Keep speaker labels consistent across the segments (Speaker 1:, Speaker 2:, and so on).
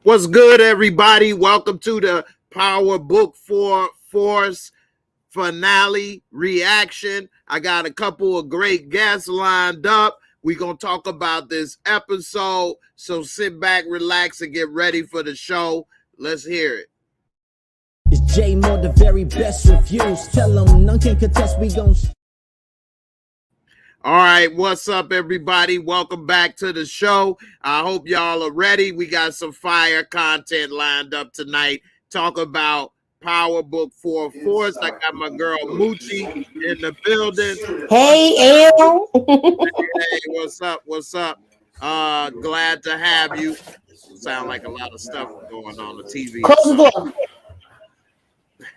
Speaker 1: What's good, everybody? Welcome to the Power Book 4 Force finale reaction. I got a couple of great guests lined up. We're going to talk about this episode. So sit back, relax, and get ready for the show. Let's hear it.
Speaker 2: It's JAYMOORE, the very best reviews. Tell them none can contest, we gon'
Speaker 1: All right, what's up, everybody? Welcome back to the show. I hope y'all are ready. We got some fire content lined up tonight. Talk about Power Book 4 Force. I got my girl Moochie in the building.
Speaker 3: Hey, Al.
Speaker 1: Hey, what's up? What's up? Glad to have you. Sound like a lot of stuff going on the TV.
Speaker 3: Close the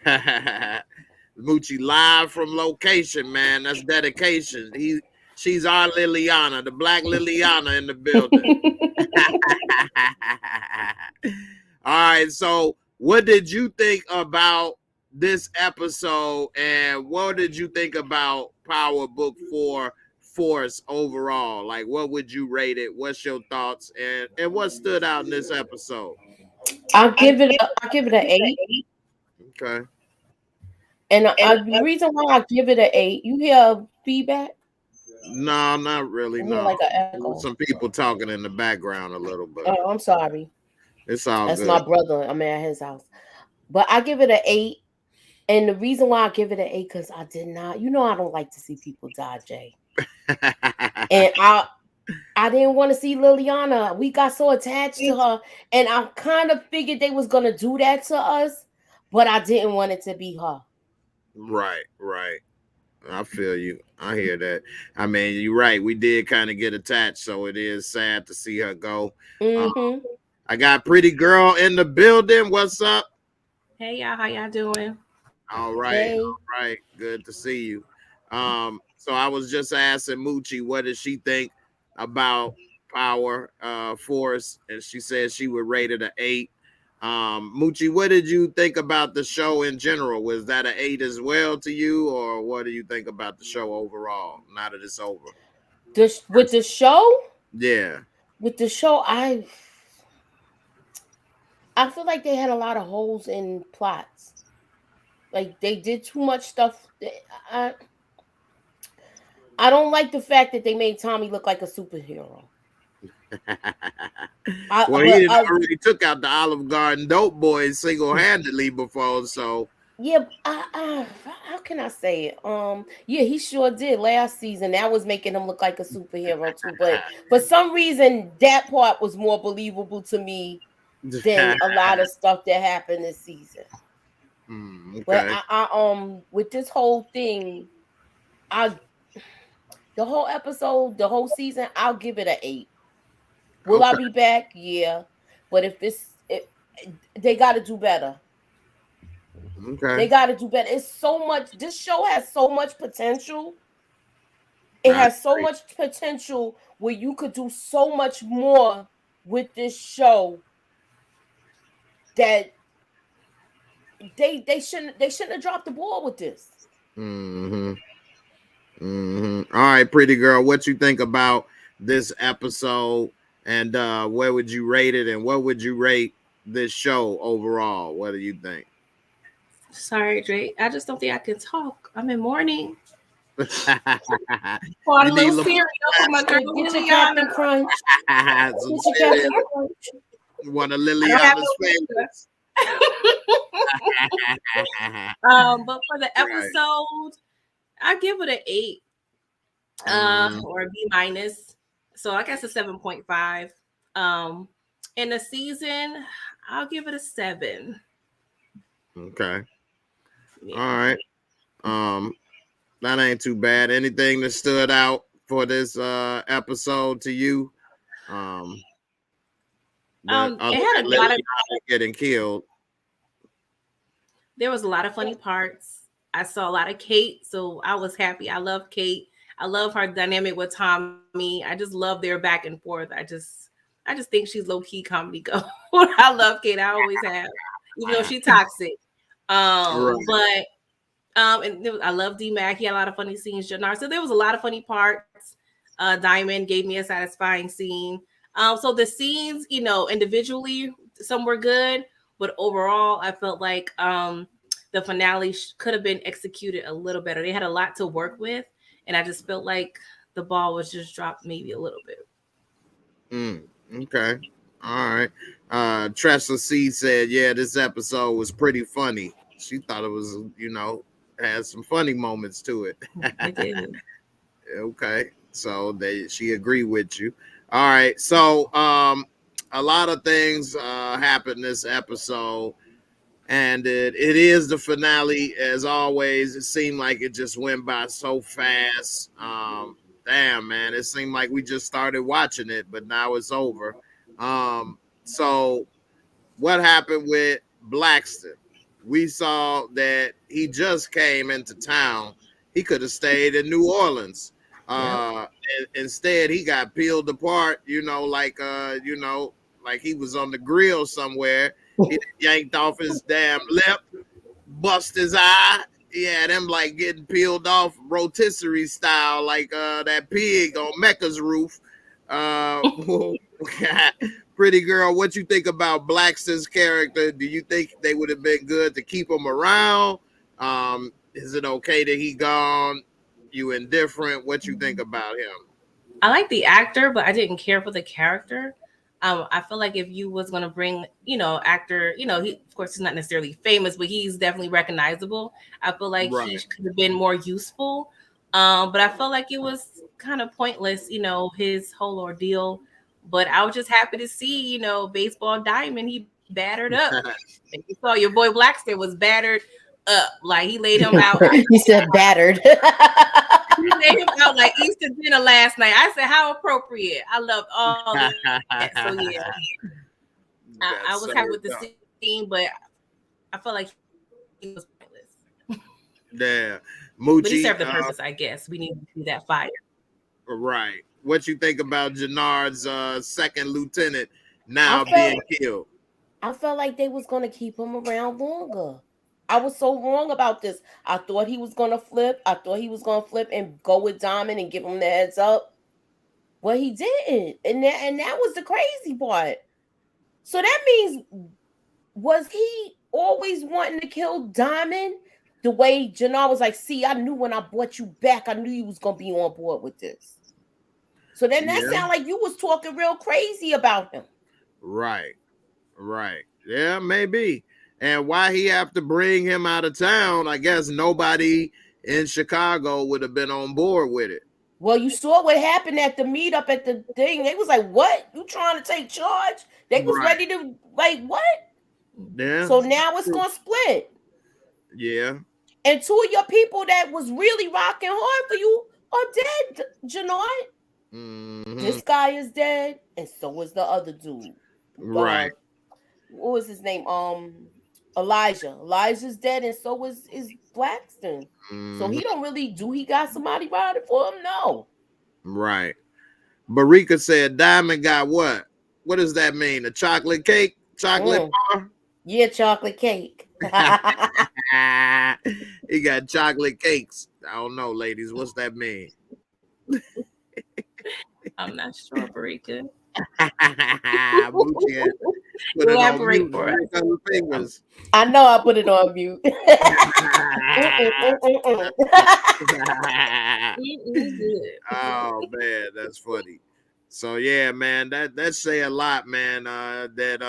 Speaker 3: door.
Speaker 1: Moochie live from location, man. That's dedication. She's our Liliana, the black Liliana in the building. All right, so what did you think about this episode, and what did you think about Power Book 4 Force overall? Like, what would you rate it? What's your thoughts, and what stood out in this episode?
Speaker 3: I'll give it an 8.
Speaker 1: Okay.
Speaker 3: And the reason why I give it an 8, you hear feedback?
Speaker 1: No, not really. No,
Speaker 3: like an echo.
Speaker 1: Some people talking in the background a little bit.
Speaker 3: Oh, I'm sorry.
Speaker 1: It's all
Speaker 3: That's
Speaker 1: good.
Speaker 3: my brother. I'm at his house. But I give it an 8. And the reason why I give it an 8, because I did not, I don't like to see people die, Jay. And I didn't want to see Liliana. We got so attached to her. And I kind of figured they was going to do that to us. But I didn't want it to be her.
Speaker 1: Right. I feel you. I hear that. I mean, you're right. We did kind of get attached, so it is sad to see her go.
Speaker 3: Mm-hmm.
Speaker 1: I got Pretty Girl in the building. What's up?
Speaker 4: Hey, y'all. How y'all doing?
Speaker 1: All right.
Speaker 3: Hey.
Speaker 1: All right. Good to see you. So I was just asking Moochie, what does she think about Power Force? And she said she would rate it an 8. Moochie, what did you think about the show in general? Was that an 8 as well to you, or what do you think about the show overall now that it's over?
Speaker 3: With the show?
Speaker 1: Yeah.
Speaker 3: With the show, I feel like they had a lot of holes in plots. Like they did too much stuff. I don't like the fact that they made Tommy look like a superhero.
Speaker 1: He already took out the Olive Garden dope boys single-handedly before, so
Speaker 3: yeah. How can I say it? Yeah, he sure did last season. That was making him look like a superhero too. But for some reason, that part was more believable to me than a lot of stuff that happened this season.
Speaker 1: Okay.
Speaker 3: But I with this whole thing, the whole episode, the whole season, I'll give it an 8. Will I be back? Yeah. But if they got to do better.
Speaker 1: Okay.
Speaker 3: They got to do better. It's so much. This show has so much potential. It has so much potential where you could do so much more with this show that they shouldn't have dropped the ball with this.
Speaker 1: All right, Pretty Girl, what you think about this episode? And where would you rate it? And what would you rate this show overall? What do you think?
Speaker 4: Sorry, Drake. I just don't think I can talk. I'm in mourning.
Speaker 1: You
Speaker 4: Pour a little cereal for my girl Liliana.
Speaker 3: Crunch.
Speaker 1: One of Liliana's favorites.
Speaker 4: But for the episode, I give it an 8 or a B-. So I guess a 7.5. In the season, I'll give it a 7.
Speaker 1: Okay. Yeah. All right. That ain't too bad. Anything that stood out for this episode to you?
Speaker 4: It had a lot of
Speaker 1: getting killed.
Speaker 4: There was a lot of funny parts. I saw a lot of Kate, so I was happy. I love Kate. I love her dynamic with Tommy. I just love their back and forth. I just think she's low-key comedy gold. I love Kate. I always have, even though she's toxic. But I love D-Mac. He had a lot of funny scenes. Janard. So there was a lot of funny parts. Diamond gave me a satisfying scene. So the scenes, individually, some were good, but overall, I felt like the finale could have been executed a little better. They had a lot to work with, and I just felt like the ball was just dropped maybe a little bit.
Speaker 1: Okay. All right. Tressa C said, yeah, this episode was pretty funny. She thought it was, had some funny moments to it.
Speaker 4: I did.
Speaker 1: Okay. So she agreed with you. All right. So a lot of things happened this episode. And it is the finale, as always. It seemed like it just went by so fast. Damn, man. It seemed like we just started watching it, but now it's over. So what happened with Blackstone? We saw that he just came into town. He could have stayed in New Orleans. Instead, he got peeled apart, like he was on the grill somewhere. He yanked off his damn lip, bust his eye. He had him like getting peeled off rotisserie style, like that pig on Mecca's roof. Pretty girl, what you think about Blackstone's character? Do you think they would have been good to keep him around? Is it okay that he gone? You indifferent? What you think about him?
Speaker 4: I like the actor, but I didn't care for the character. I feel like if you was going to bring, actor, he, of course, he's not necessarily famous, but he's definitely recognizable. I feel like he could have been more useful. But I felt like it was kind of pointless, his whole ordeal. But I was just happy to see, Baseball Diamond, he battered up. And you saw your boy Blackstone was battered up. Like, he laid him out.
Speaker 3: He said battered.
Speaker 4: He laid him out like Easter dinner last night. I said, how appropriate. I loved all of that. So, yeah. I was happy with the scene, but I felt like he was pointless.
Speaker 1: Yeah. Moochie,
Speaker 4: but he served the purpose, I guess. We need to see that fire.
Speaker 1: Right. What you think about Janard's second lieutenant now being killed?
Speaker 3: I felt like they was going to keep him around longer. I was so wrong about this. I thought he was going to flip. I thought he was going to flip and go with Diamond and give him the heads up. Well, he didn't. And that was the crazy part. So that means, was he always wanting to kill Diamond? The way Janard was like, see, I knew when I brought you back, I knew you was going to be on board with this. So then that sounded like you was talking real crazy about him.
Speaker 1: Right. Yeah, maybe. And why he have to bring him out of town, I guess nobody in Chicago would have been on board with it.
Speaker 3: Well, you saw what happened at the meetup at the thing. They was like, what? You trying to take charge? They was ready to, like, what?
Speaker 1: Yeah.
Speaker 3: So now it's going to split.
Speaker 1: Yeah.
Speaker 3: And two of your people that was really rocking hard for you are dead, Janard.
Speaker 1: Mm-hmm.
Speaker 3: This guy is dead, and so is the other dude.
Speaker 1: Right.
Speaker 3: What was his name? Elijah. Elijah's dead, and so is Blackstone.
Speaker 1: Mm-hmm.
Speaker 3: So he don't really do. He got somebody riding for him? No.
Speaker 1: Right. Barika said Diamond got what? What does that mean? A chocolate cake? Chocolate bar?
Speaker 3: Yeah, chocolate cake.
Speaker 1: He got chocolate cakes. I don't know, ladies. What's that mean?
Speaker 4: I'm not sure, Barika.
Speaker 3: Elaborate for us. I know I put it on mute.
Speaker 1: Oh man, that's funny. So yeah, man, that say a lot, man. That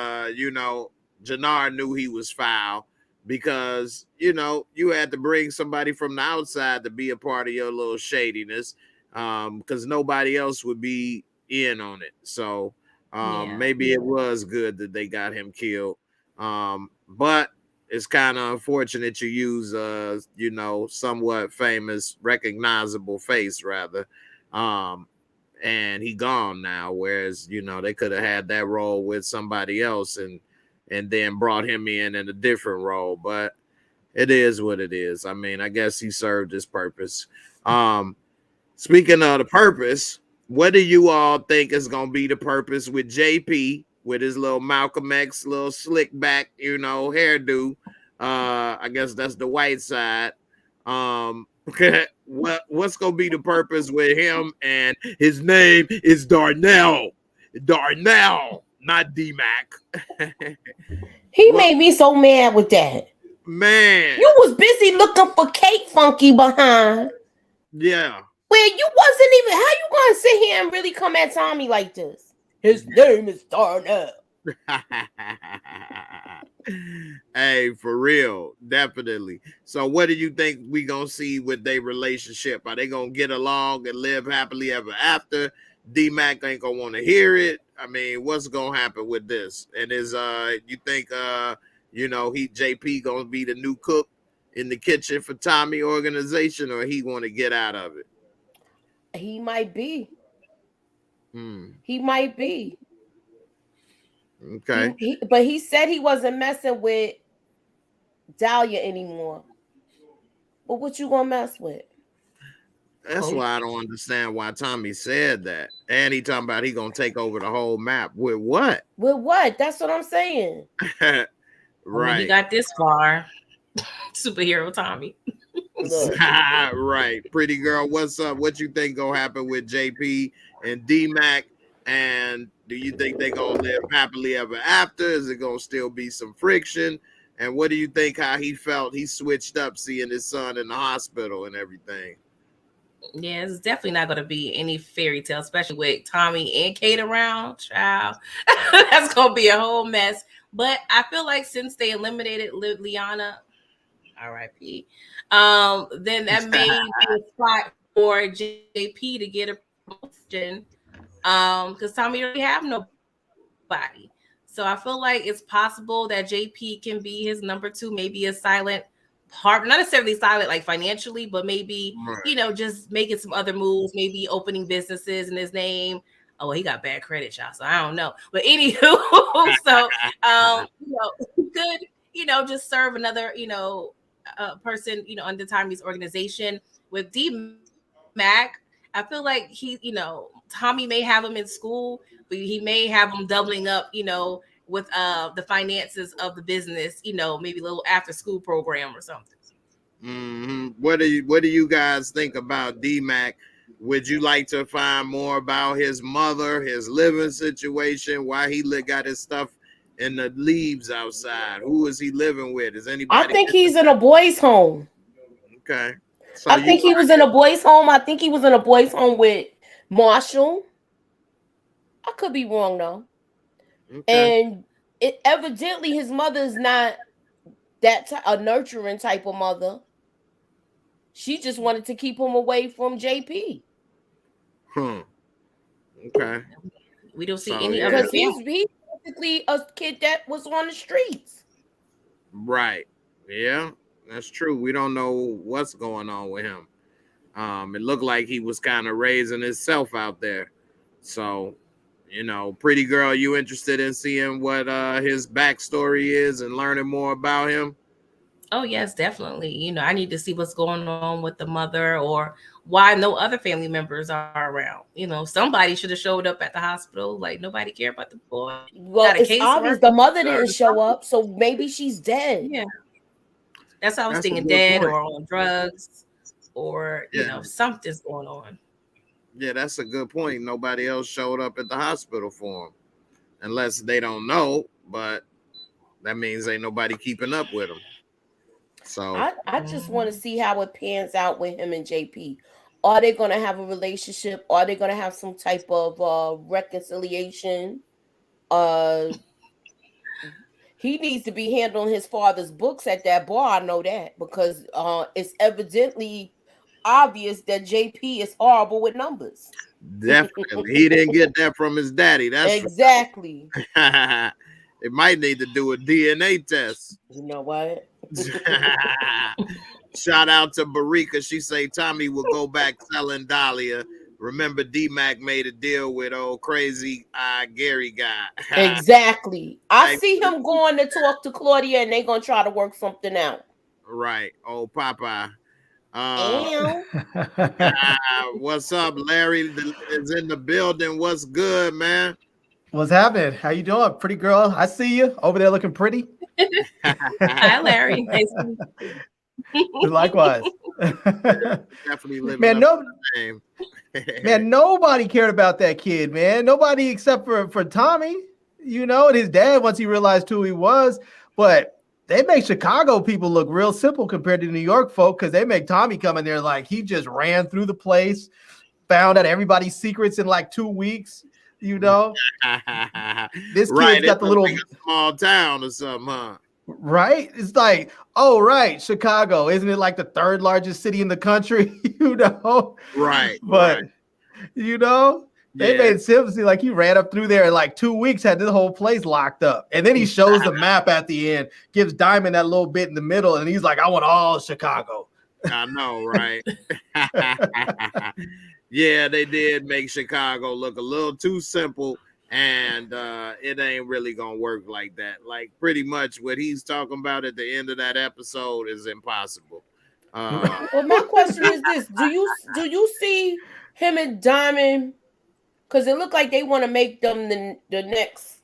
Speaker 1: Janard knew he was foul because you had to bring somebody from the outside to be a part of your little shadiness, because nobody else would be in on it. So maybe it was good that they got him killed. But it's kind of unfortunate you use somewhat famous, recognizable face rather. And he gone now, whereas they could have had that role with somebody else and then brought him in a different role. But it is what it is. I mean, I guess he served his purpose. Speaking of the purpose, what do you all think is going to be the purpose with JP with his little Malcolm X, little slick back, hairdo? I guess that's the white side. What's going to be the purpose with him? And his name is Darnell. Darnell. not D-Mac.
Speaker 3: He made me so mad with that.
Speaker 1: Man.
Speaker 3: You was busy looking for Kate Funky behind.
Speaker 1: Yeah.
Speaker 3: Where you wasn't even, how you gonna sit here and really come at Tommy like this? His name is Darnell.
Speaker 1: Hey, for real, definitely. So what do you think we gonna see with their relationship? Are they gonna get along and live happily ever after? D-Mac ain't gonna want to hear it. I mean, what's gonna happen with this? And is you think JP gonna be the new cook in the kitchen for Tommy organization, or he want to get out of it?
Speaker 3: He might be. He might be.
Speaker 1: Okay.
Speaker 3: But he said he wasn't messing with Dahlia anymore. But what you gonna mess with?
Speaker 1: That's why I don't understand why Tommy said that. And he talking about he gonna take over the whole map. With what?
Speaker 3: With what? That's what I'm saying.
Speaker 1: Right.
Speaker 4: When he got this far, superhero Tommy.
Speaker 1: Right. Pretty girl, what's up? What you think gonna happen with JP and D-Mac? And do you think they gonna live happily ever after? Is it gonna still be some friction? And what do you think how he felt? He switched up seeing his son in the hospital and everything.
Speaker 4: Yeah, it's definitely not going to be any fairy tale, especially with Tommy and Kate around. Child, that's going to be a whole mess. But I feel like since they eliminated Liliana, R.I.P., then that may be a spot for JP to get a promotion, because Tommy already have nobody. So I feel like it's possible that JP can be his number two, maybe a silent partner, not necessarily silent like financially, but maybe, just making some other moves, maybe opening businesses in his name. Oh, he got bad credit, y'all, so I don't know. But anywho, so, he could, just serve another, person, under Tommy's organization. With D-Mac, I feel like Tommy may have him in school, but he may have him doubling up, with the finances of the business, maybe a little after school program or something.
Speaker 1: Mm-hmm. What do you guys think about D-Mac? Would you like to find more about his mother, his living situation, why he got his stuff in the leaves outside? Who is he living with? Is anybody?
Speaker 3: I think he's in a boys' home.
Speaker 1: Okay. So
Speaker 3: I think he was in a boys' home. I think he was in a boys' home with Marshall. I could be wrong though. Okay. And evidently his mother is not a nurturing type of mother. She just wanted to keep him away from JP.
Speaker 1: Okay.
Speaker 4: We don't see any other.
Speaker 3: Because he's basically a kid that was on the streets.
Speaker 1: Right. Yeah, that's true. We don't know what's going on with him. It looked like he was kind of raising himself out there. So, pretty girl, you interested in seeing what his backstory is and learning more about him?
Speaker 4: Oh, yes, definitely. I need to see what's going on with the mother or why no other family members are around. Somebody should have showed up at the hospital. Like, nobody cared about the boy.
Speaker 3: Well, it's obvious the mother didn't show up, so maybe she's dead.
Speaker 4: Yeah. That's what I was thinking, dead or on drugs or, something's going on.
Speaker 1: Yeah, that's a good point. Nobody else showed up at the hospital for him. Unless they don't know, but that means ain't nobody keeping up with him. So
Speaker 3: I just want to see how it pans out with him and JP. Are they going to have a relationship? Are they going to have some type of reconciliation? He needs to be handling his father's books at that bar. I know that because it's evidently obvious that JP is horrible with numbers.
Speaker 1: Definitely. He didn't get that from his daddy. That's
Speaker 3: exactly.
Speaker 1: It might need to do a DNA test.
Speaker 3: You know what?
Speaker 1: Shout out to Barika. She say Tommy will go back selling Dahlia. Remember, D-Mac made a deal with old crazy Gary guy.
Speaker 3: Exactly. I see him going to talk to Claudia and they're going to try to work something out.
Speaker 1: Right. Old Popeye. What's up? Larry is in the building. What's good, man?
Speaker 5: What's happening? How you doing? Pretty girl. I see you over there looking pretty.
Speaker 4: Hi, Larry. Nice to meet you.
Speaker 5: Likewise.
Speaker 1: Definitely living
Speaker 5: man,
Speaker 1: up to the name.
Speaker 5: Man, nobody cared about that kid, man. Nobody except for Tommy. you know, and his dad once he realized who he was. But they make Chicago people look real simple compared to New York folk, because they make Tommy come in there like he just ran through the place, found out everybody's secrets in like 2 weeks. You know, this kid's got the little
Speaker 1: like a small town or something, huh?
Speaker 5: Right? It's like, oh, right, Chicago. Isn't it like the third largest city in the country? You know?
Speaker 1: Right.
Speaker 5: But, you know, they made it simple. Like he ran up through there in like 2 weeks, had this whole place locked up. And then he shows the map at the end, gives Diamond that little bit in the middle. And he's like, I want all Chicago.
Speaker 1: I know, right? Yeah, they did make Chicago look a little too simple. And it ain't really gonna work like that. Like pretty much what he's talking about at the end of that episode is impossible.
Speaker 3: Well, my question is this: Do you see him and Diamond? Because it looked like they want to make them the next.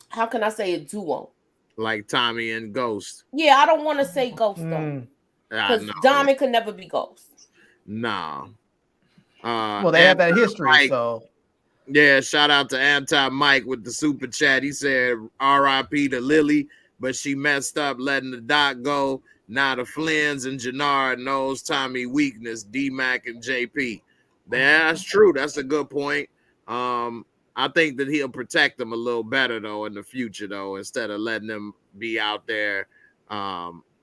Speaker 3: How can I say a duo?
Speaker 1: Like Tommy and Ghost.
Speaker 3: Yeah, I don't want to say Ghost though, because Diamond could never be Ghost.
Speaker 1: No.
Speaker 5: Well, they have that history, so.
Speaker 1: Yeah, shout out to Anti-Mike with the super chat. He said R.I.P. to Lily, but she messed up letting the doc go. Now the Flynn's and Janard knows Tommy weakness, D-Mac and JP. That's true. That's a good point. I think that he'll protect them a little better, though, in the future, though, instead of letting them be out there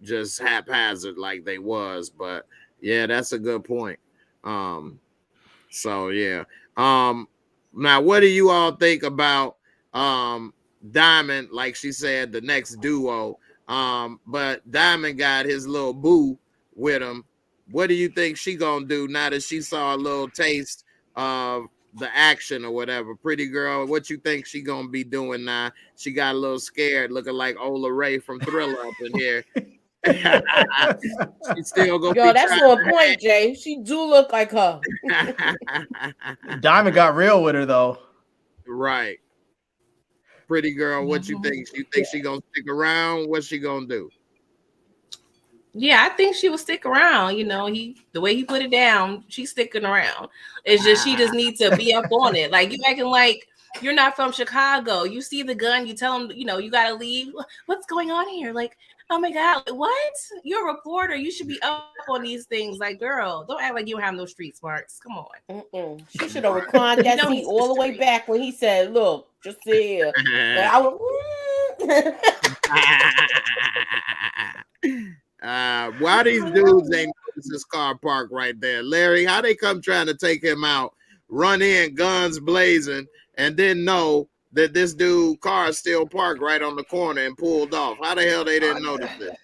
Speaker 1: just haphazard like they was. But, yeah, that's a good point. So, yeah. Now, what do you all think about Diamond? Like she said, the next duo. But Diamond got his little boo with him. What do you think she gonna do now that she saw a little taste of the action or whatever? Pretty girl, what you think she gonna be doing now? She got a little scared, looking like Ola Ray from Thriller up in here. She still gonna
Speaker 3: Yo, that's on point, Jay. She do look like her.
Speaker 5: Diamond got real with her though.
Speaker 1: Right. Pretty girl, what you think? You think she gonna stick around? What's she gonna do?
Speaker 4: Yeah, I think she will stick around. You know, the way he put it down, she's sticking around. It's just she just needs to be up on it. Like you acting like you're not from Chicago. You see the gun, you tell him, you know, you gotta leave. What's going on here? Like, oh my God, what? You're a reporter. You should be up on these things. Like, girl, don't act like you don't have no street smarts. Come on.
Speaker 3: She should have reclined that seat all the way back when he said, look, just sit here. I was,
Speaker 1: why these dudes ain't noticed this car parked right there? Larry, how they come trying to take him out, run in, guns blazing, and then know that this dude car is still parked right on the corner and pulled off? How the hell they didn't notice this?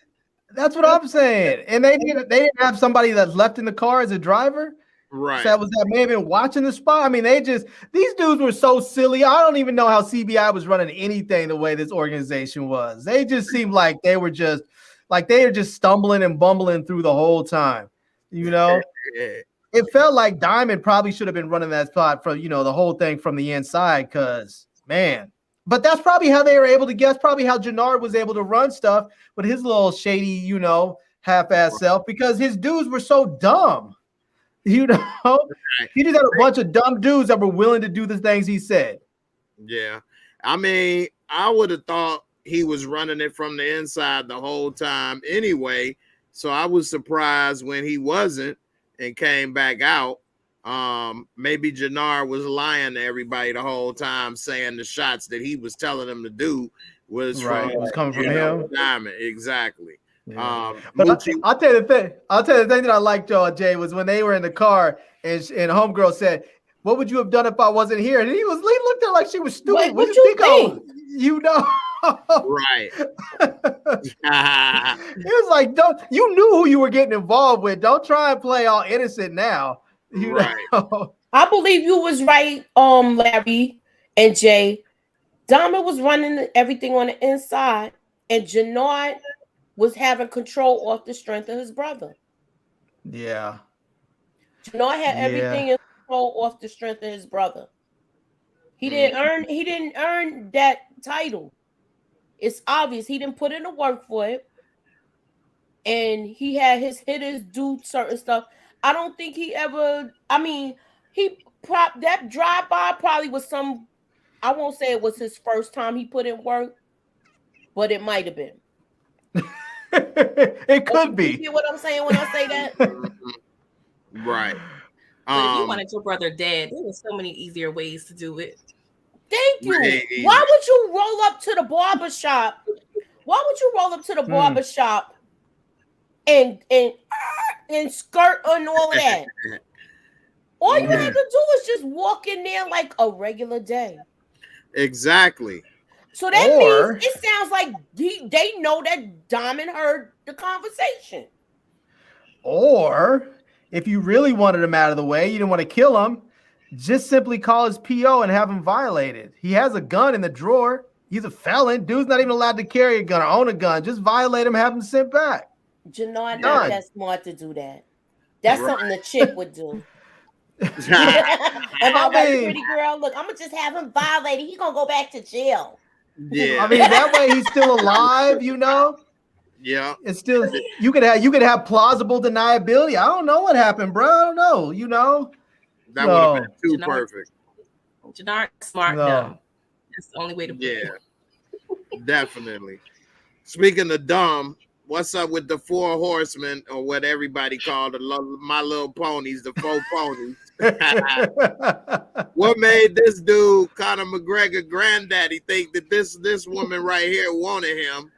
Speaker 5: That's what I'm saying. And they didn't have somebody that's left in the car as a driver.
Speaker 1: Right.
Speaker 5: So that may have been watching the spot. I mean, these dudes were so silly. I don't even know how CBI was running anything the way this organization was. They just seemed like they were just stumbling and bumbling through the whole time. You know, it felt like Diamond probably should have been running that spot for, you know, the whole thing from the inside, because man, but that's probably how they were able to guess, probably how Janard was able to run stuff with his little shady, you know, half-ass self, because his dudes were so dumb. You know, he just had a bunch of dumb dudes that were willing to do the things he said.
Speaker 1: Yeah. I mean, I would have thought he was running it from the inside the whole time anyway. So I was surprised when he wasn't and came back out. Maybe Janard was lying to everybody the whole time, saying the shots that he was telling them to do was
Speaker 5: coming from him.
Speaker 1: Diamond. Exactly.
Speaker 5: Yeah. But I'll tell you the thing. That I liked, Jay, was when they were in the car and homegirl said, "What would you have done if I wasn't here?" And he looked at her like she was stupid.
Speaker 3: What you think?
Speaker 5: You know,
Speaker 1: right?
Speaker 5: It was like, you knew who you were getting involved with. Don't try and play all innocent now. You know?
Speaker 3: I believe you was right, Larry and Jay. Diamond was running everything on the inside, and Janard was having control off the strength of his brother.
Speaker 5: Yeah.
Speaker 3: Janard had everything in control off the strength of his brother. He didn't earn that title. It's obvious he didn't put in the work for it. And he had his hitters do certain stuff. I don't think he ever, that drive-by probably was I won't say it was his first time he put in work, but it might have been.
Speaker 5: It could be.
Speaker 3: You get what I'm saying when I say that?
Speaker 1: Right.
Speaker 4: But if you wanted your brother dead, there were so many easier ways to do it.
Speaker 3: Thank you. Why would you roll up to the barber shop? Why would you roll up to the barber shop and skirt and all of that? All you had to do is just walk in there like a regular day.
Speaker 1: Exactly.
Speaker 3: So that means it sounds like they know that Diamond heard the conversation.
Speaker 5: Or if you really wanted him out of the way, you didn't want to kill him, just simply call his PO and have him violated. He has a gun in the drawer. He's a felon. Dude's not even allowed to carry a gun or own a gun. Just violate him, have him sent back.
Speaker 3: Janard, not that smart to do that. That's something the chick would do. And I pretty girl, look, I'm gonna just have him violated. He's gonna go back to jail.
Speaker 1: Yeah,
Speaker 5: I mean that way he's still alive, you know.
Speaker 1: Yeah,
Speaker 5: it's still you could have plausible deniability. I don't know what happened, bro. I don't know. You know,
Speaker 1: that would have been too perfect.
Speaker 4: Janard smart dumb. That's the only way to put it.
Speaker 1: Definitely. Speaking of dumb, what's up with the Four Horsemen, or what everybody called My Little Ponies, the Four Ponies? What made this dude, Conor McGregor granddaddy, think that this woman right here wanted him?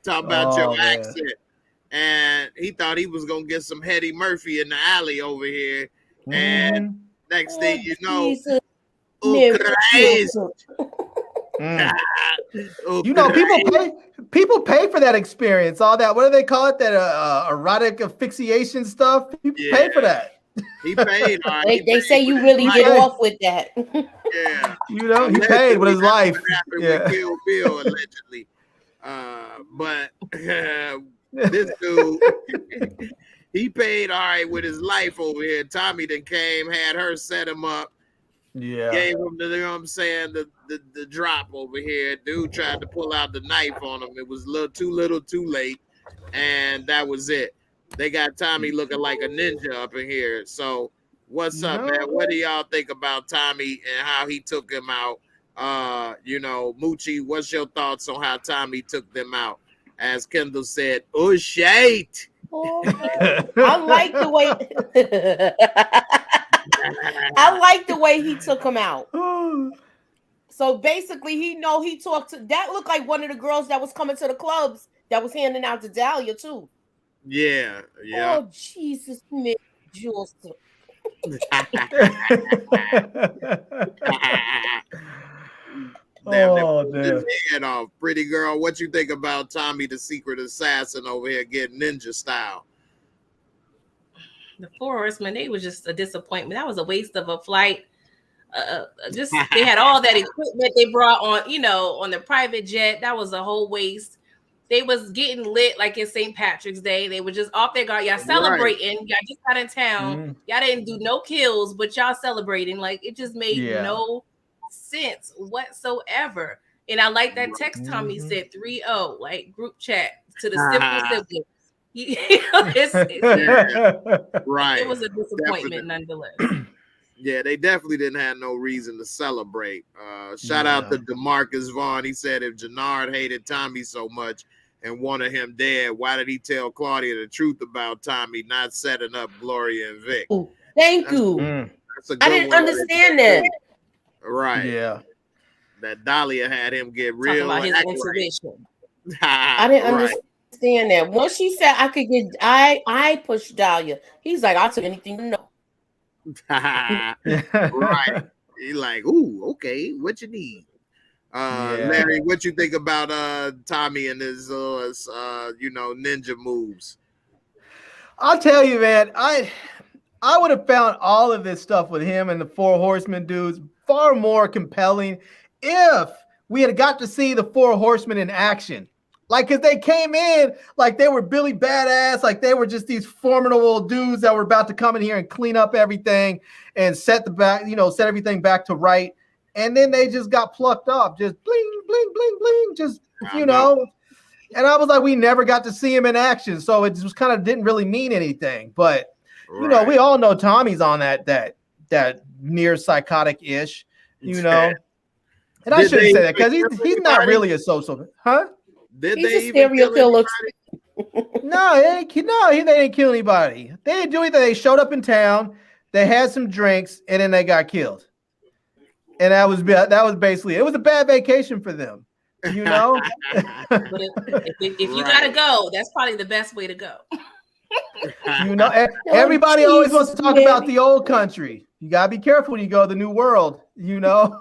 Speaker 1: Talk about your accent. And he thought he was gonna get some Hetty Murphy in the alley over here. And next thing you know,
Speaker 5: you know, people pay for that experience, all that. What do they call it? That erotic asphyxiation stuff. People pay for that.
Speaker 1: He paid.
Speaker 3: They say you really get off with that.
Speaker 1: Yeah,
Speaker 5: you know, he paid with his life.
Speaker 1: With Kill Bill, allegedly. But this dude, he paid all right with his life over here. Tommy then came, had her set him up.
Speaker 5: Yeah,
Speaker 1: gave him the, you know what I'm saying, the drop over here. Dude tried to pull out the knife on him. It was too little, too late, and that was it. They got Tommy looking like a ninja up in here. So what's up, man? What do y'all think about Tommy and how he took him out? You know, Moochie, what's your thoughts on how Tommy took them out? As Kendall said, oh shit.
Speaker 3: I like the way I like the way he took him out. So basically, he talked to that looked like one of the girls that was coming to the clubs that was handing out to Dahlia too.
Speaker 1: Yeah.
Speaker 3: Oh Jesus, man, Jules.
Speaker 1: Damn. Head off. Pretty girl, what you think about Tommy the Secret Assassin over here getting ninja style?
Speaker 4: The Four Horsemen, they was just a disappointment. That was a waste of a flight. Just they had all that equipment they brought on, you know, on the private jet. That was a whole waste. They was getting lit like it's St. Patrick's Day. They were just off their guard. Y'all celebrating. Y'all just got in town. Y'all didn't do no kills, but y'all celebrating. Like it just made no sense whatsoever. And I like that text Tommy said 3-0, like group chat to the simple siblings.
Speaker 1: Right.
Speaker 4: It was a disappointment nonetheless.
Speaker 1: Yeah, they definitely didn't have no reason to celebrate. Shout out to DeMarcus Vaughn. He said if Janard hated Tommy so much and wanted him dead, why did he tell Claudia the truth about Tommy not setting up Gloria and Vic?
Speaker 3: Thank you. I didn't understand that.
Speaker 1: Right.
Speaker 5: Yeah.
Speaker 1: That Dahlia had him get real.
Speaker 4: About his intuition.
Speaker 3: I didn't understand that. Once she said I pushed Dahlia, he's like, I'll take anything to know.
Speaker 1: Right. He like, ooh, okay, what you need? Larry, what you think about Tommy and his ninja moves?
Speaker 5: I'll tell you, man, I would have found all of this stuff with him and the Four Horsemen dudes far more compelling if we had got to see the Four Horsemen in action. Like, because they came in like they were Billy Badass, like they were just these formidable dudes that were about to come in here and clean up everything and set everything back to right. And then they just got plucked off, just bling, bling, bling, bling, just, know. And I was like, we never got to see him in action. So it just kind of didn't really mean anything. But, you know, we all know Tommy's on that near psychotic-ish, you know. And I shouldn't say that because he's not really a social, huh?
Speaker 1: Did
Speaker 3: He's
Speaker 1: they
Speaker 3: a
Speaker 1: even
Speaker 3: serial
Speaker 1: kill
Speaker 3: killer.
Speaker 1: anybody?
Speaker 5: No, they didn't kill anybody. They didn't do anything. They showed up in town, they had some drinks, and then they got killed. And that was basically it. Was a bad vacation for them, you know.
Speaker 4: But if you gotta go, that's probably the best way to go.
Speaker 5: You know, everybody always wants to talk about the old country. You gotta be careful when you go to the new world. You know,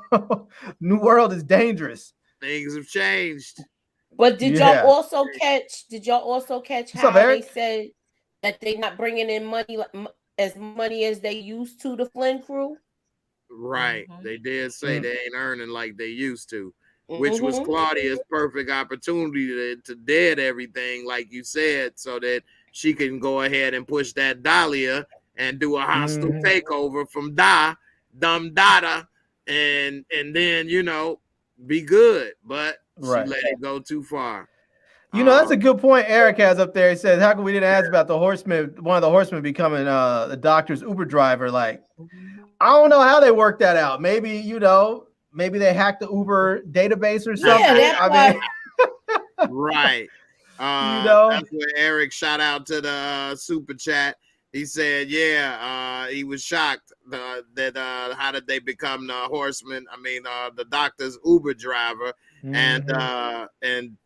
Speaker 5: new world is dangerous.
Speaker 1: Things have changed.
Speaker 3: But did y'all also catch? Did y'all also catch how they said that they're not bringing in money as they used to the Flynn crew?
Speaker 1: Right. They did say they ain't earning like they used to, which was Claudia's perfect opportunity to dead everything, like you said, so that she can go ahead and push that Dahlia and do a hostile takeover from Dumb Dada, and then, you know, be good. But she let it go too far.
Speaker 5: You know, that's a good point Eric has up there. He says, how come we didn't ask about the horseman, one of the horsemen becoming the doctor's Uber driver? Like, I don't know how they worked that out. Maybe, you know, maybe they hacked the Uber database or something.
Speaker 3: Yeah,
Speaker 1: right.
Speaker 5: You know,
Speaker 1: that's where Eric shout out to the super chat. He said, he was shocked that how did they become the horseman? I mean, the doctor's Uber driver, and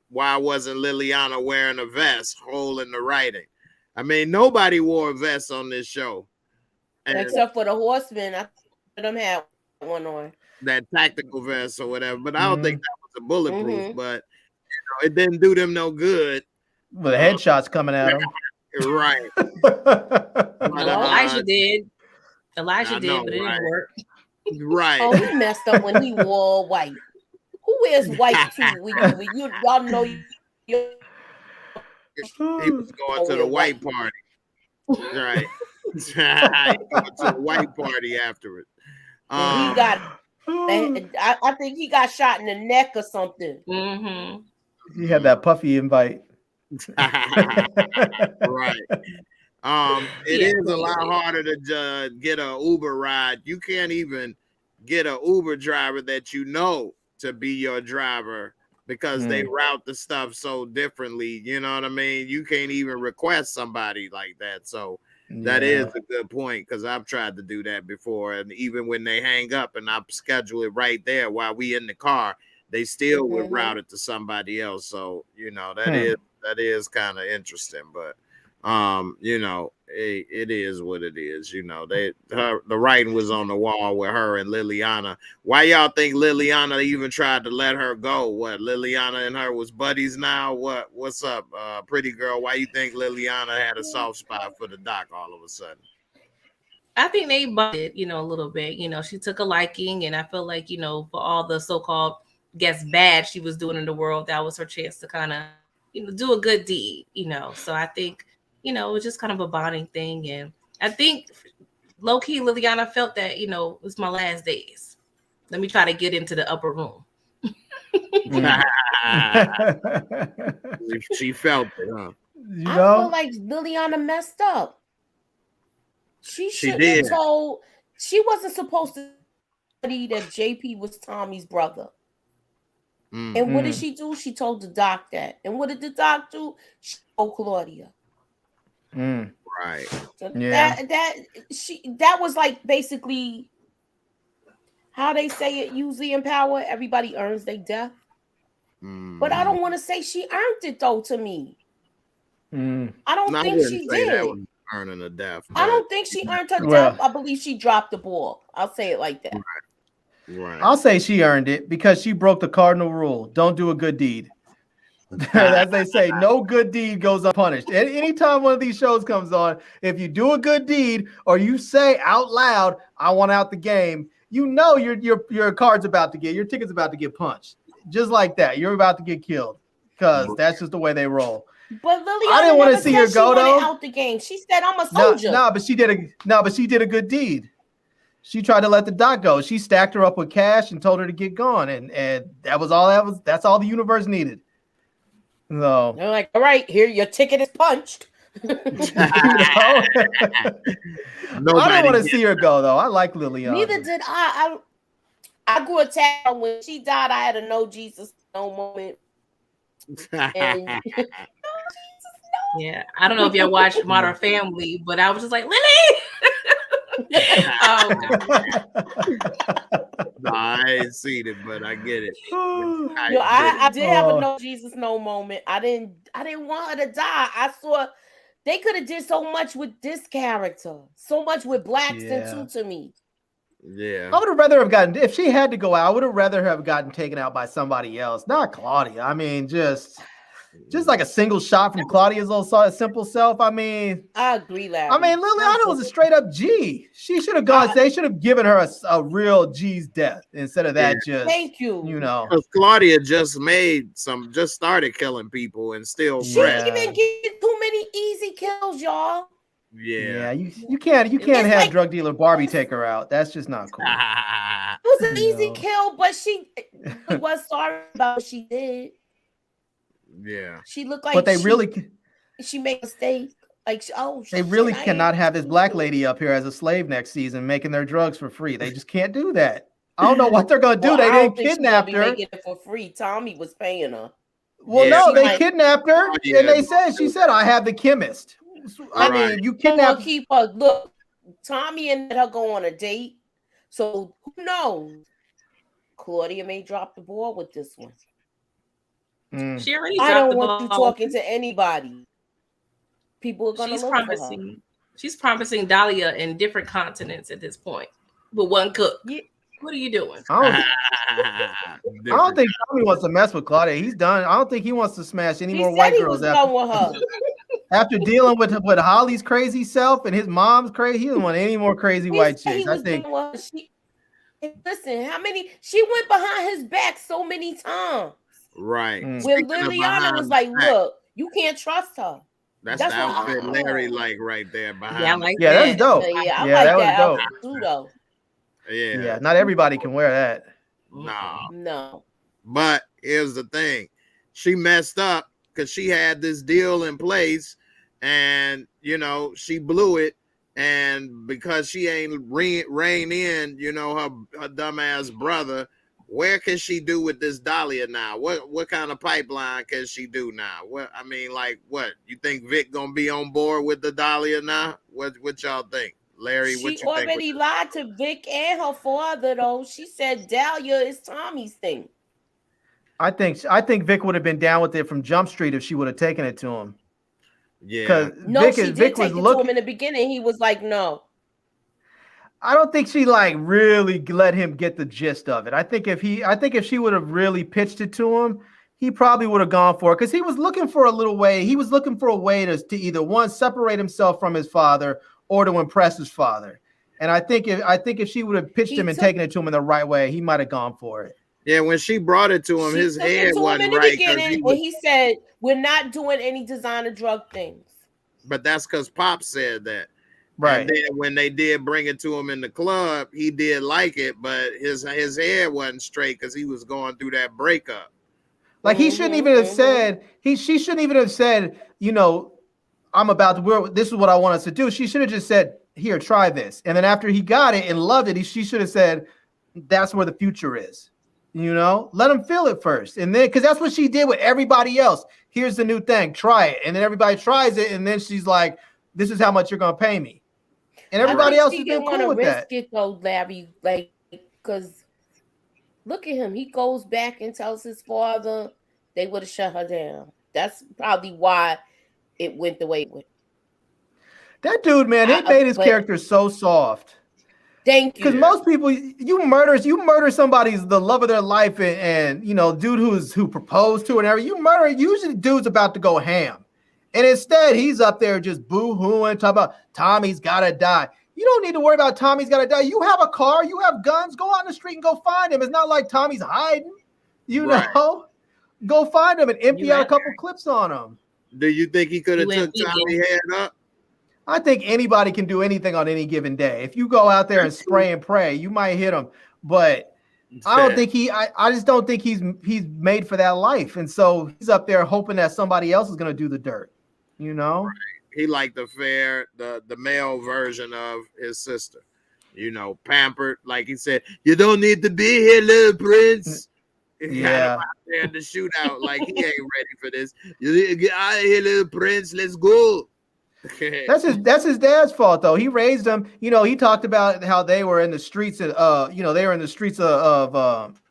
Speaker 1: why wasn't Liliana wearing a vest, hole in the writing? I mean, nobody wore a vest on this show,
Speaker 3: except for the horsemen. I them had one on,
Speaker 1: that tactical vest or whatever. But I don't think that was a bulletproof. But you know, it didn't do them no good.
Speaker 5: Well, the headshots coming at them.
Speaker 1: Right.
Speaker 4: Elijah did. Elijah did, but it didn't work.
Speaker 1: Right.
Speaker 3: Oh, he messed up when he wore white. Who wears white too? Y'all know
Speaker 1: he was going to the white party. Right. He went to the white party afterwards.
Speaker 3: He got I think he got shot in the neck or something.
Speaker 5: He had that puffy invite.
Speaker 1: Right. It is a lot harder to get an Uber ride. You can't even get an Uber driver that you know to be your driver because they route the stuff so differently. You know what I mean? You can't even request somebody like that. So that is a good point, because I've tried to do that before, and even when they hang up and I schedule it right there while we in the car, they still would route it to somebody else. So you know, that is kind of interesting, but you know, it is what it is. You know, the writing was on the wall with her and Liliana. Why y'all think Liliana even tried to let her go? What, Liliana and her was buddies now? What's up, pretty girl? Why you think Liliana had a soft spot for the doc all of a sudden?
Speaker 4: I think they bonded, you know, a little bit. You know, she took a liking, and I feel like, you know, for all the so-called bad she was doing in the world, that was her chance to kind of, you know, do a good deed, you know. So I think, you know, it was just kind of a bonding thing. And I think low-key Liliana felt that, you know, it was my last days. Let me try to get into the upper room.
Speaker 1: She felt it, huh?
Speaker 5: You know?
Speaker 3: I feel like Liliana messed up. She shouldn't have told. She wasn't supposed to study that JP was Tommy's brother. And what did she do? She told the doc that. And what did the doc do? She told Claudia.
Speaker 1: Right.
Speaker 3: So that was like basically how they say it usually in power. Everybody earns their death. But I don't want to say she earned it though, to me. I don't think she did.
Speaker 1: Earning a death.
Speaker 3: I don't think she earned her death. I believe she dropped the ball. I'll say it like that.
Speaker 1: Right.
Speaker 5: I'll say she earned it because she broke the cardinal rule. Don't do a good deed. As they say, no good deed goes unpunished. Anytime one of these shows comes on, if you do a good deed or you say out loud, I want out the game, you know your card's about to get, your ticket's about to get punched. Just like that. You're about to get killed because that's just the way they roll.
Speaker 3: But Liliana,
Speaker 5: I didn't want to see her go though.
Speaker 3: Out the game. She said, "I'm a soldier."
Speaker 5: But she did a good deed. She tried to let the doc go. She stacked her up with cash and told her to get gone, and that's all the universe needed. So
Speaker 3: they're like, "All right, here your ticket is punched."
Speaker 5: I don't want to see her go though. I like Liliana.
Speaker 3: Neither did I. I grew attached. When she died, I had a no Jesus, no moment. And no Jesus, no.
Speaker 4: Yeah, I don't know if y'all watched Modern Family, but I was just like, Lily. Oh,
Speaker 1: No, I ain't seen it, but I get it.
Speaker 3: I did have a no Jesus, no moment. I didn't want her to die. I saw they could have did so much with this character, so much with Blackstone too. To me,
Speaker 1: yeah,
Speaker 5: I would have rather have gotten, if she had to go out, I would have rather have gotten taken out by somebody else, not Claudia. I mean, just like a single shot from Claudia's little simple self. I mean,
Speaker 3: I agree, Larry.
Speaker 5: I mean, Liliana was a straight up G. She should have gone. They should have given her a real G's death instead of that. Just
Speaker 3: thank you.
Speaker 5: You know,
Speaker 1: because Claudia just started killing people and still.
Speaker 3: She didn't even get too many easy kills, y'all.
Speaker 1: Yeah,
Speaker 5: you can't have like, drug dealer Barbie take her out. That's just not cool.
Speaker 3: It was an easy kill, but she was sorry about what she did.
Speaker 1: Yeah,
Speaker 3: she looked like.
Speaker 5: But they
Speaker 3: she made a mistake. Like,
Speaker 5: they really cannot have this black lady up here as a slave next season making their drugs for free. They just can't do that. I don't know what they're gonna do. Well, they didn't kidnap her.
Speaker 3: Making it for free. Tommy was paying her.
Speaker 5: Well, no, they kidnapped her, and she said, "I have the chemist." I mean, you kidnap.
Speaker 3: Keep her. Look, Tommy and let her go on a date. So who knows? Claudia may drop the ball with this one.
Speaker 4: She already.
Speaker 3: I don't want you talking to anybody. People are gonna look for her.
Speaker 4: She's promising Dahlia in different continents at this point with one cook. Yeah. What are you doing?
Speaker 5: I don't think Tommy wants to mess with Claudia. He's done. I don't think he wants to smash any more white girls after dealing with Holly's crazy self and his mom's crazy. He doesn't want any more crazy white chicks. I think.
Speaker 3: Listen, how many? She went behind his back so many times.
Speaker 1: Right.
Speaker 3: When Liliana was like, "Look, you can't trust her."
Speaker 1: That's the outfit Larry like right there behind.
Speaker 4: Yeah, I like
Speaker 5: that. That's dope.
Speaker 3: Yeah, I like that outfit too, though.
Speaker 1: Yeah,
Speaker 5: not everybody can wear that.
Speaker 1: No. But here's the thing: she messed up because she had this deal in place, and she blew it. And because she ain't rein in, her dumbass brother. Where can she do with this Dahlia now? What kind of pipeline can she do now? What you think Vic gonna be on board with the Dahlia now? What y'all think, Larry? What you think?
Speaker 3: She already lied to Vic and her father though. She said Dahlia is Tommy's thing.
Speaker 5: I think Vic would have been down with it from Jump Street if she would have taken it to him.
Speaker 1: Yeah.
Speaker 5: Because
Speaker 3: she did take it to him in the beginning. He was like, no.
Speaker 5: I don't think she really let him get the gist of it. I think if she would have really pitched it to him, he probably would have gone for it because he was looking for a little way. He was looking for a way to either one separate himself from his father or to impress his father. And I think if she would have pitched him and taken it to him in the right way, he might have gone for it.
Speaker 1: Yeah, when she brought it to him, his head wasn't right.
Speaker 3: He said, "We're not doing any designer drug things."
Speaker 1: But that's because Pop said that.
Speaker 5: Right.
Speaker 1: And then when they did bring it to him in the club, he did like it, but his hair wasn't straight because he was going through that breakup.
Speaker 5: Like he shouldn't even have said, she shouldn't even have said, I'm about to, this is what I want us to do. She should have just said, here, try this. And then after he got it and loved it, she should have said, that's where the future is. Let him feel it first. And then, because that's what she did with everybody else. Here's the new thing, try it. And then everybody tries it. And then she's like, this is how much you're going to pay me. And everybody else has been cool with that.
Speaker 3: It though, Larry, because look at him. He goes back and tells his father they would have shut her down. That's probably why it went the way it went.
Speaker 5: That dude, man, he made his character so soft.
Speaker 3: Thank you.
Speaker 5: Because most people, you murder somebody's the love of their life, and dude who proposed to and everything. You murder. Usually, dude's about to go ham. And instead, he's up there just boo-hooing, talking about Tommy's got to die. You don't need to worry about Tommy's got to die. You have a car. You have guns. Go out in the street and go find him. It's not like Tommy's hiding. Go find him and empty out a couple clips on him.
Speaker 1: Do you think he could have took Tommy's head up?
Speaker 5: I think anybody can do anything on any given day. If you go out there and spray and pray, you might hit him. But I don't think I just don't think he's made for that life. And so he's up there hoping that somebody else is going to do the dirt.
Speaker 1: Right. He liked the male version of his sister. pampered. Like he said, you don't need to be here, little prince.
Speaker 5: Yeah.
Speaker 1: Got him out there in the shootout. Like, he ain't ready for this. You need to get out of here, little prince. Let's go.
Speaker 5: That's his dad's fault, though. He raised them. He talked about how they were in the streets of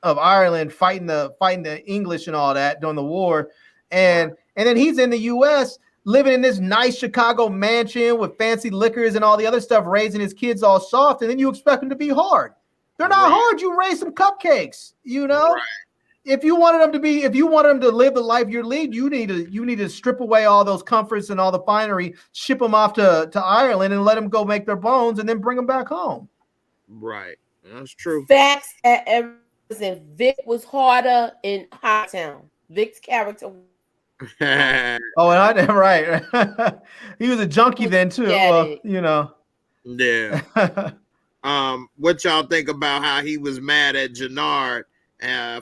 Speaker 5: Ireland fighting the English and all that during the war, and then he's in the U.S. living in this nice Chicago mansion with fancy liquors and all the other stuff, raising his kids all soft, and then you expect them to be hard. They're not hard. You raise some cupcakes,
Speaker 1: Right.
Speaker 5: If you wanted them to live the life you lead, you need to strip away all those comforts and all the finery, ship them off to Ireland and let them go make their bones and then bring them back home.
Speaker 1: Right. That's true.
Speaker 3: Facts at everything. Vic was harder in Hightown. Vic's character.
Speaker 5: Oh, and right. He was a junkie then too.
Speaker 1: Yeah. What y'all think about how he was mad at Janard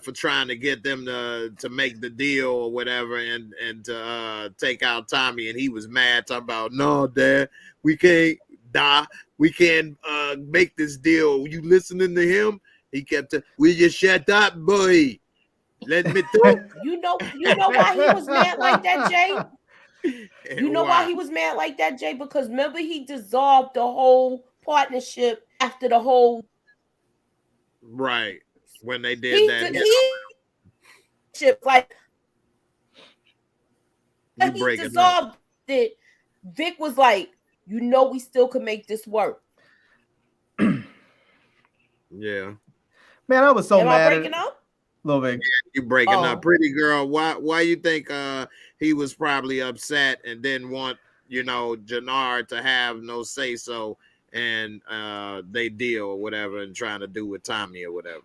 Speaker 1: for trying to get them to make the deal or whatever and to take out Tommy, and he was mad, talking about, no, Dad, we can't die. We can't make this deal. You listening to him? He kept will you shut up, boy? Let me talk.
Speaker 3: You know why he was mad like that, Jay? You know why he was mad like that, Jay? Because remember, he dissolved the whole partnership after the whole.
Speaker 1: Right. When they did that.
Speaker 3: He dissolved it. Vic was like, we still could make this work.
Speaker 1: Yeah.
Speaker 5: Man, I was so mad.
Speaker 3: Am I breaking up?
Speaker 5: A little bit.
Speaker 1: Yeah, you breaking up. Pretty girl, why you think he was probably upset and didn't want, Janard to have no say so and they deal or whatever and trying to do with Tommy or whatever?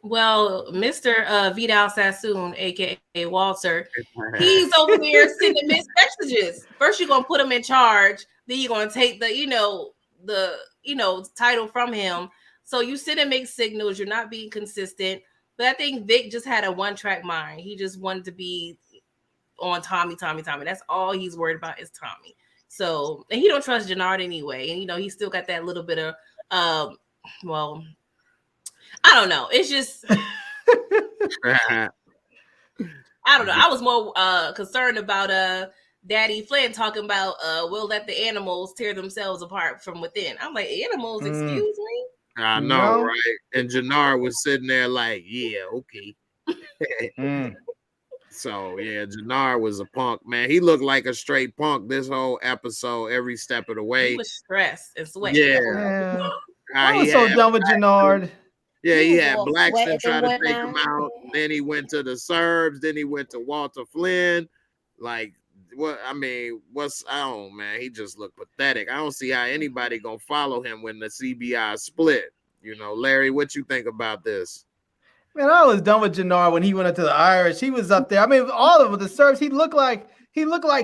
Speaker 4: Well, Mr. Vidal Sassoon, aka Walter, he's over there sending mixed messages. First, you're gonna put him in charge, then you're gonna take the title from him. So you send him mixed signals. You're not being consistent. But I think Vic just had a one-track mind. He just wanted to be on Tommy. That's all he's worried about is Tommy. So, and he don't trust Janard anyway. And he still got that little bit of I don't know. It's just I don't know. I was more concerned about Daddy Flynn talking about we'll let the animals tear themselves apart from within. I'm like, animals, excuse me?
Speaker 1: I know, right? And Janard was sitting there like, yeah, okay. So yeah, Janard was a punk, man. He looked like a straight punk this whole episode, every step of the way.
Speaker 4: He was stressed and sweating.
Speaker 5: Yeah. I was so done with Janard.
Speaker 1: Yeah, he had Blackstone try to take him out. Then he went to the Serbs. Then he went to Walter Flynn. Like, man, he just looked pathetic. I don't see how anybody gonna follow him when the CBI split. Larry, what you think about this?
Speaker 5: Man, I was done with Janard when he went into the Irish. He was up there. I mean, all of the Serbs, he looked like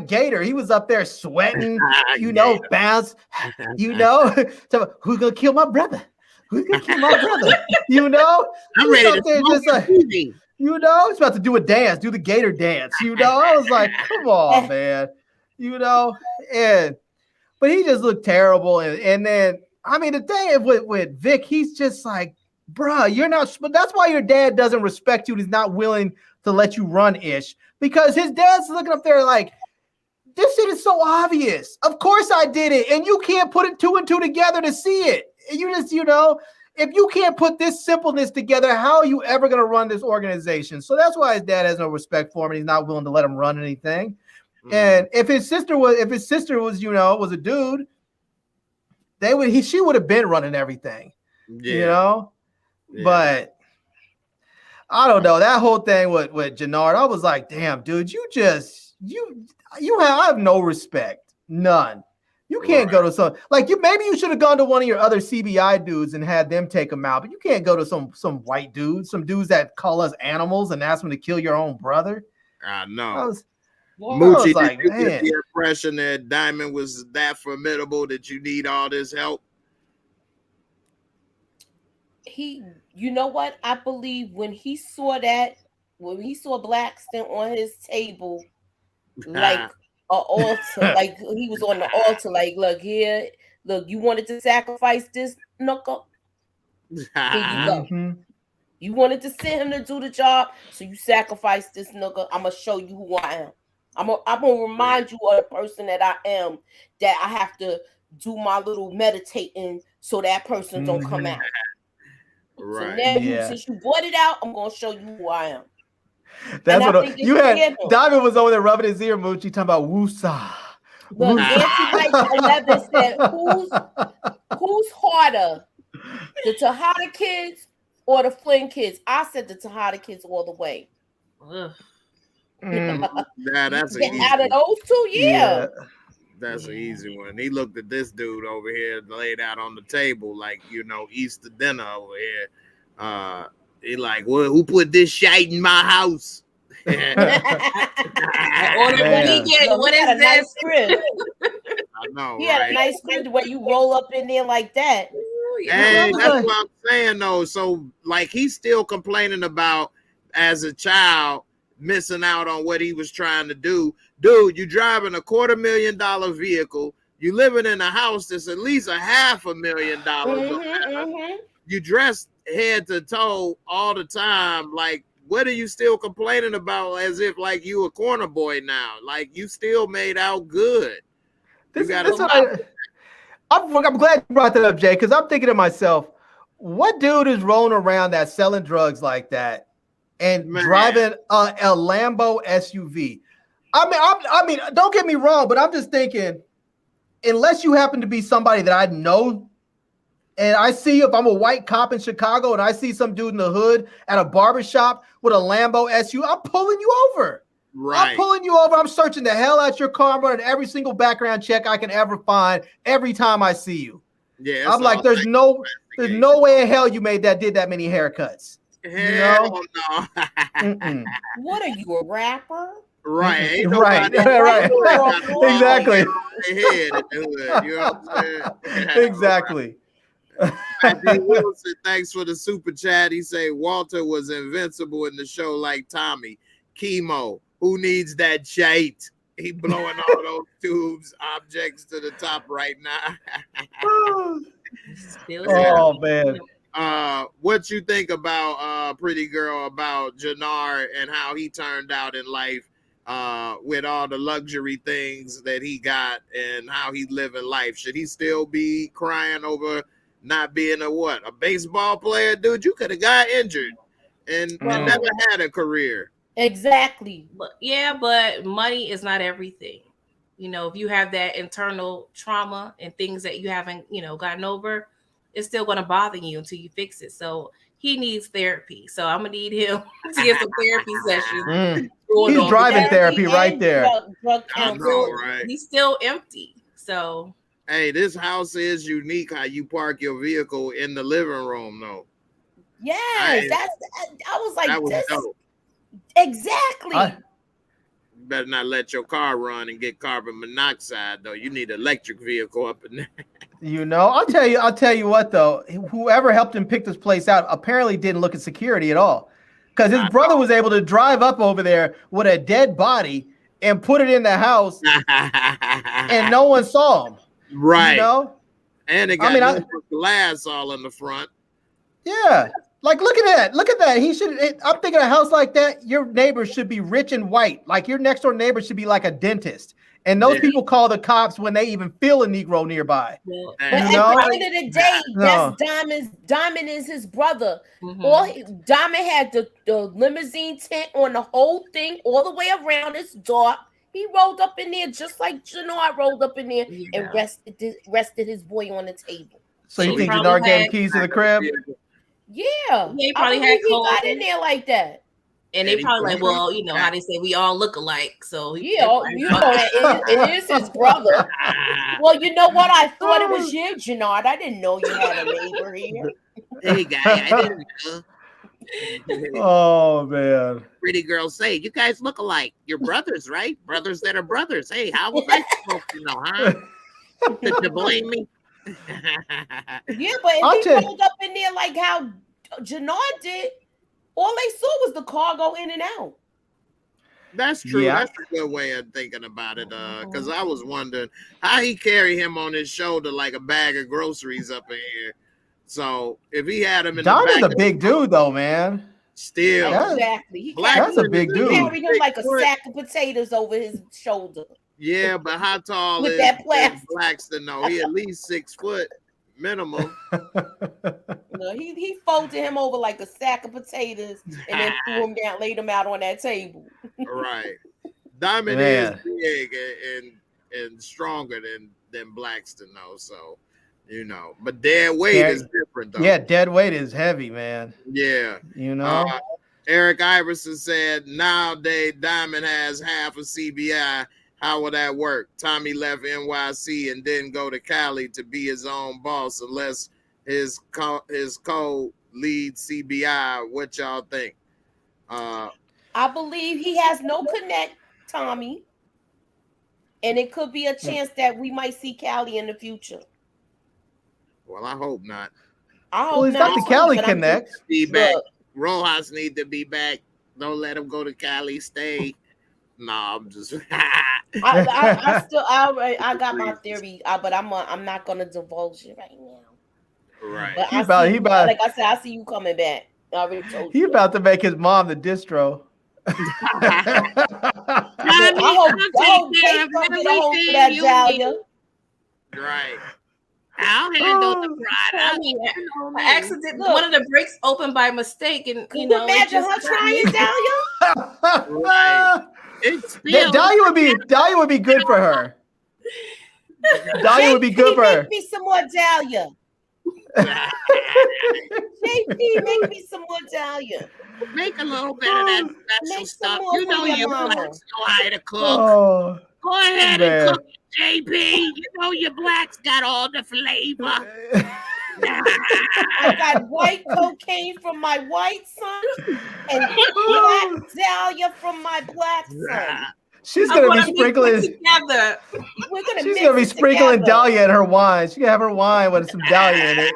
Speaker 5: Gator. He was up there sweating, bounce, so, who's gonna kill my brother? Who's gonna kill my brother?
Speaker 1: I'm ready to
Speaker 5: just like, it's about to do a dance, do the Gator dance. I was like, come on, man. But he just looked terrible. And then, I mean, the thing with Vic, he's just like, bruh, you're not. But that's why your dad doesn't respect you. He's not willing to let you run ish, because his dad's looking up there like, this shit is so obvious. Of course I did it, and you can't put it 2 and 2 together to see it. You just, if you can't put this simpleness together, how are you ever going to run this organization? So that's why his dad has no respect for him, and he's not willing to let him run anything. Mm-hmm. And if his sister was a dude, she would have been running everything. Yeah. But I don't know, that whole thing with Janard, I was like, damn, dude, I have no respect, none. You can't go to some maybe you should have gone to one of your other CBI dudes and had them take them out, but you can't go to some white dudes, some dudes that call us animals and ask them to kill your own brother.
Speaker 1: I know.
Speaker 5: Moochie,
Speaker 1: did you get the impression that Diamond was that formidable that you need all this help?
Speaker 3: You know what? I believe when he saw Blackstone on his table, like an altar, like he was on the altar, like, look here, Look, you wanted to sacrifice this knuckle? Here you go.
Speaker 5: Mhm.
Speaker 3: You wanted to send him to do the job, so you sacrifice this nigga. I'm gonna show you who I am. I'm gonna remind you of the person that I am. That I have to do my little meditating so that person don't come out.
Speaker 1: Right.
Speaker 3: So now, since you brought it out, I'm gonna show you who I am.
Speaker 5: That's what you had. Diamond was over there rubbing his ear, Moochie, talking about woosah.
Speaker 3: Look, Nancy 11 said, "Who's harder, the Tejada kids or the Flynn kids?" I said the Tejada kids all the way.
Speaker 1: Yeah, that's an easy
Speaker 3: out of those two, yeah.
Speaker 1: That's an easy one. He looked at this dude over here laid out on the table like, Easter dinner over here. He like, well, who put this shite in my house?
Speaker 4: What is this?
Speaker 3: Crib.
Speaker 1: I know,
Speaker 3: he had a nice crib where you roll up in there like that.
Speaker 1: Hey, that's what I'm saying though. So like he's still complaining about as a child missing out on what he was trying to do. Dude, you driving a $250,000 vehicle. You living in a house that's at least $500,000. You dressed head to toe all the time. Like, what are you still complaining about as if like you a corner boy now? Like you still made out good.
Speaker 5: I'm glad you brought that up, Jay, because I'm thinking to myself, what dude is rolling around that's selling drugs like that and driving a Lambo SUV? I mean, don't get me wrong, but I'm just thinking, unless you happen to be somebody that I know, and I see if I'm a white cop in Chicago and I see some dude in the hood at a barbershop with a Lambo SUV, I'm pulling you over. Right. I'm pulling you over. I'm searching the hell out your car. I'm running every single background check I can ever find every time I see you.
Speaker 1: Yeah,
Speaker 5: I'm like, there's no way in hell you did that many haircuts.
Speaker 1: Hell no.
Speaker 3: What are you, a rapper?
Speaker 1: Right.
Speaker 5: Right. Exactly.
Speaker 1: You know what I'm saying?
Speaker 5: Exactly.
Speaker 1: Wilson, thanks for the super chat. He say Walter was invincible in the show like Tommy. Chemo. Who needs that shite? He blowing all those tubes, objects to the top right now.
Speaker 5: Oh man.
Speaker 1: What you think about Pretty Girl, about Janard and how he turned out in life with all the luxury things that he got and how he's living life? Should he still be crying over not being a baseball player? Dude, you could have got injured and never had a career.
Speaker 3: Exactly.
Speaker 4: But money is not everything. If you have that internal trauma and things that you haven't, gotten over, it's still going to bother you until you fix it. So he needs therapy. So I'm going to need him to get some therapy sessions.
Speaker 5: He's driving therapy right there.
Speaker 4: He's still empty. So.
Speaker 1: Hey, this house is unique how you park your vehicle in the living room, though.
Speaker 3: Yes, I was like,
Speaker 1: that was dope.
Speaker 3: Exactly.
Speaker 1: You better not let your car run and get carbon monoxide, though. You need an electric vehicle up in there.
Speaker 5: I'll tell you what, though. Whoever helped him pick this place out apparently didn't look at security at all. Because his brother was able to drive up over there with a dead body and put it in the house and no one saw him.
Speaker 1: Right. And it got glass all in the front.
Speaker 5: Yeah. Like, look at that. I'm thinking a house like that, your neighbor should be rich and white. Like your next door neighbor should be like a dentist. And those people call the cops when they even feel a Negro nearby.
Speaker 3: But at the end of the day, that's Diamond is his brother. Diamond had the limousine tent on the whole thing all the way around. It's dark. He rolled up in there just like Janard rolled up in there and rested his boy on the table.
Speaker 5: So you think Janard gave him keys to the crib?
Speaker 3: Yeah.
Speaker 4: He probably had
Speaker 3: he got in there like that.
Speaker 4: And they probably like, well, how they say we all look alike. So
Speaker 3: it is his brother. Well, you know what? I thought it was you, Janard. I didn't know you had a neighbor here.
Speaker 1: Hey, guy, I didn't know.
Speaker 5: Oh man.
Speaker 1: Pretty girl say, you guys look alike. You're brothers, right? Brothers that are brothers. Hey, how was I supposed to know, huh? Did you blame me?
Speaker 3: Yeah, but if he rolled up in there like how Janard did, all they saw was the car go in and out.
Speaker 1: That's true.
Speaker 5: Yeah.
Speaker 1: That's a good way of thinking about it. Because I was wondering how he carry him on his shoulder like a bag of groceries up in here. So if he had him in the
Speaker 5: Diamond's
Speaker 1: back,
Speaker 5: a big dude though, man.
Speaker 1: still,
Speaker 3: Exactly.
Speaker 5: That's a big
Speaker 3: He
Speaker 5: dude.
Speaker 3: carried him like a sack of potatoes over his shoulder.
Speaker 1: Yeah, but how tall
Speaker 3: With
Speaker 1: is
Speaker 3: that plastic.
Speaker 1: Blackstone? No, he at least 6 foot minimum.
Speaker 3: No, he folded him over like a sack of potatoes and then threw him down, laid him out on that table.
Speaker 1: Right. Diamond
Speaker 5: Man.
Speaker 1: is big and stronger than Blackstone, though. So, you know, but dead weight is different, though.
Speaker 5: Yeah, dead weight is heavy, man.
Speaker 1: Yeah.
Speaker 5: You know.
Speaker 1: Eric Iverson said nowadays Diamond has half of CBI. How will that work? Tommy left NYC and didn't go to Cali to be his own boss unless his co leads CBI. What y'all think?
Speaker 3: I believe he has no connect, Tommy. And it could be a chance that we might see Cali in the future.
Speaker 1: Well, I hope not.
Speaker 3: I hope
Speaker 5: Well, he's got the Cali connect.
Speaker 1: Be back. Rojas need to be back. Don't let him go to Cali. Stay. No, I'm just.
Speaker 3: I got my theory, but I'm not gonna divulge it right now.
Speaker 1: Right.
Speaker 3: But
Speaker 5: He about
Speaker 3: like I said, I see you coming back. I already told
Speaker 5: he
Speaker 3: you.
Speaker 5: about to make his mom the distro.
Speaker 3: I hope Kate's gonna get a hold of that Dahlia.
Speaker 1: Right. I'll handle the product.
Speaker 4: Accident. One of the brakes opened by mistake, and
Speaker 3: Can you imagine her trying Dahlia?
Speaker 1: Right.
Speaker 5: Dahlia would be good for her. Dahlia would be good for her.
Speaker 3: Make me some more Dahlia. JP, make me some more Dahlia.
Speaker 1: Make a little bit of that special stuff. You know your blacks know how to cook.
Speaker 5: Oh,
Speaker 1: go ahead and cook it, JP. You know your blacks got all the flavor.
Speaker 3: I got white cocaine from my white son and black Dahlia from my black son.
Speaker 5: She's gonna be sprinkling.
Speaker 4: Together.
Speaker 3: She's
Speaker 5: gonna be sprinkling Dahlia in her wine. She can have her wine with some Dahlia in it.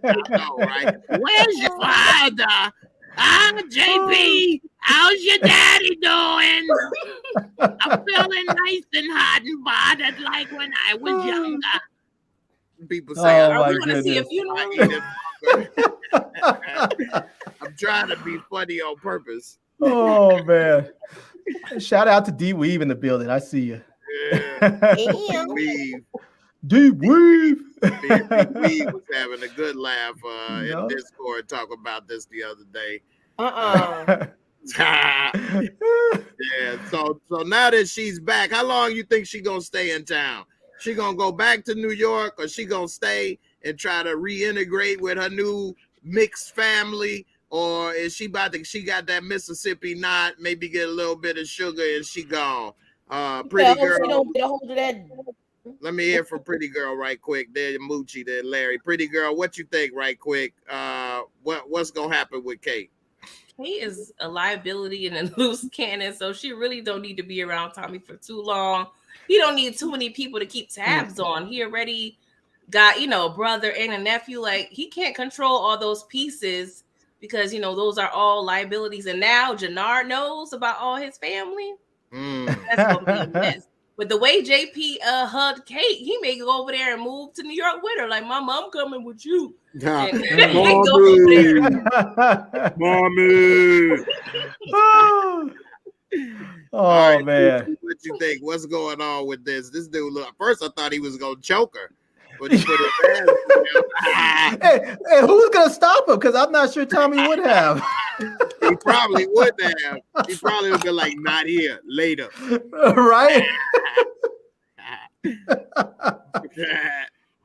Speaker 1: I know, right? Where's your father? JP, how's your daddy doing? I'm feeling nice and hot and bothered like when I was younger. People say,
Speaker 5: "Oh my
Speaker 4: goodness." See if you
Speaker 1: I'm trying to be funny on purpose.
Speaker 5: Oh man! Shout out to D Weave in the building. I see you.
Speaker 1: Yeah. Weave.
Speaker 5: D Weave.
Speaker 1: Weave was having a good laugh in Discord talking about this the other day. Yeah. So now that she's back, how long you think she gonna stay in town? She gonna go back to New York, or she gonna stay and try to reintegrate with her new mixed family, or is she got that Mississippi knot? Maybe get a little bit of sugar and she gone. Pretty girl.
Speaker 3: She don't get a hold of that.
Speaker 1: Let me hear from Pretty Girl right quick. There, Moochie, there, Larry. Pretty Girl, what you think right quick? What's gonna happen with Kate?
Speaker 4: He is a liability and a loose cannon, so she really don't need to be around Tommy for too long. He don't need too many people to keep tabs on. He already got, a brother and a nephew. Like, he can't control all those pieces because, those are all liabilities. And now Janard knows about all his family. That's gonna be a mess. But the way JP hugged Kate, he may go over there and move to New York with her. Like, Mom, I'm coming with you.
Speaker 1: Mommy.
Speaker 5: Oh
Speaker 1: right,
Speaker 5: man.
Speaker 1: What you think? What's going on with this? This dude, look, at first I thought he was gonna choke her, but he put his hands
Speaker 5: hey, who's gonna stop him? Because I'm not sure Tommy would have.
Speaker 1: He probably would have. He probably would be like, not here, later.
Speaker 5: Right?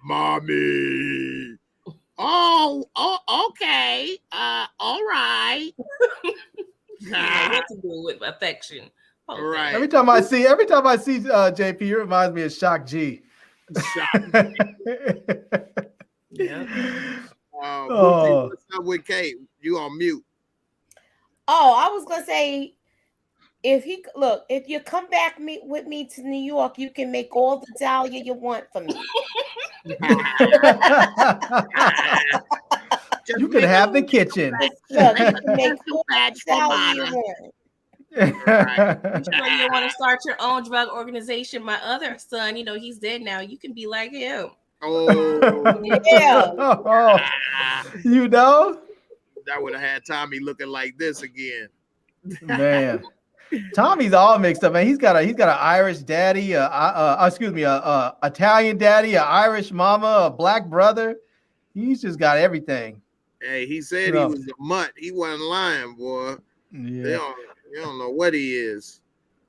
Speaker 1: Mommy. Oh, okay. All right.
Speaker 4: What to do with affection?
Speaker 1: Right.
Speaker 5: Every time I see JP, it reminds me of Shock G.
Speaker 1: Yeah. What's up with Kate? You on mute?
Speaker 3: Oh, I was gonna say, if you come back with me to New York, you can make all the Dahlia you want for me.
Speaker 5: You can have the kitchen.
Speaker 3: You can make all the Dahlia you want.
Speaker 4: I'm sure you want to start your own drug organization. My other son, he's dead now. You can be like him.
Speaker 1: Oh,
Speaker 3: Yeah.
Speaker 5: You know?
Speaker 1: That would have had Tommy looking like this again.
Speaker 5: Man. Tommy's all mixed up, man. He's got an Irish daddy, Italian daddy, an Irish mama, a black brother. He's just got everything.
Speaker 1: Hey, he said he was a mutt. He wasn't lying, boy.
Speaker 5: Yeah.
Speaker 1: You don't know what he is.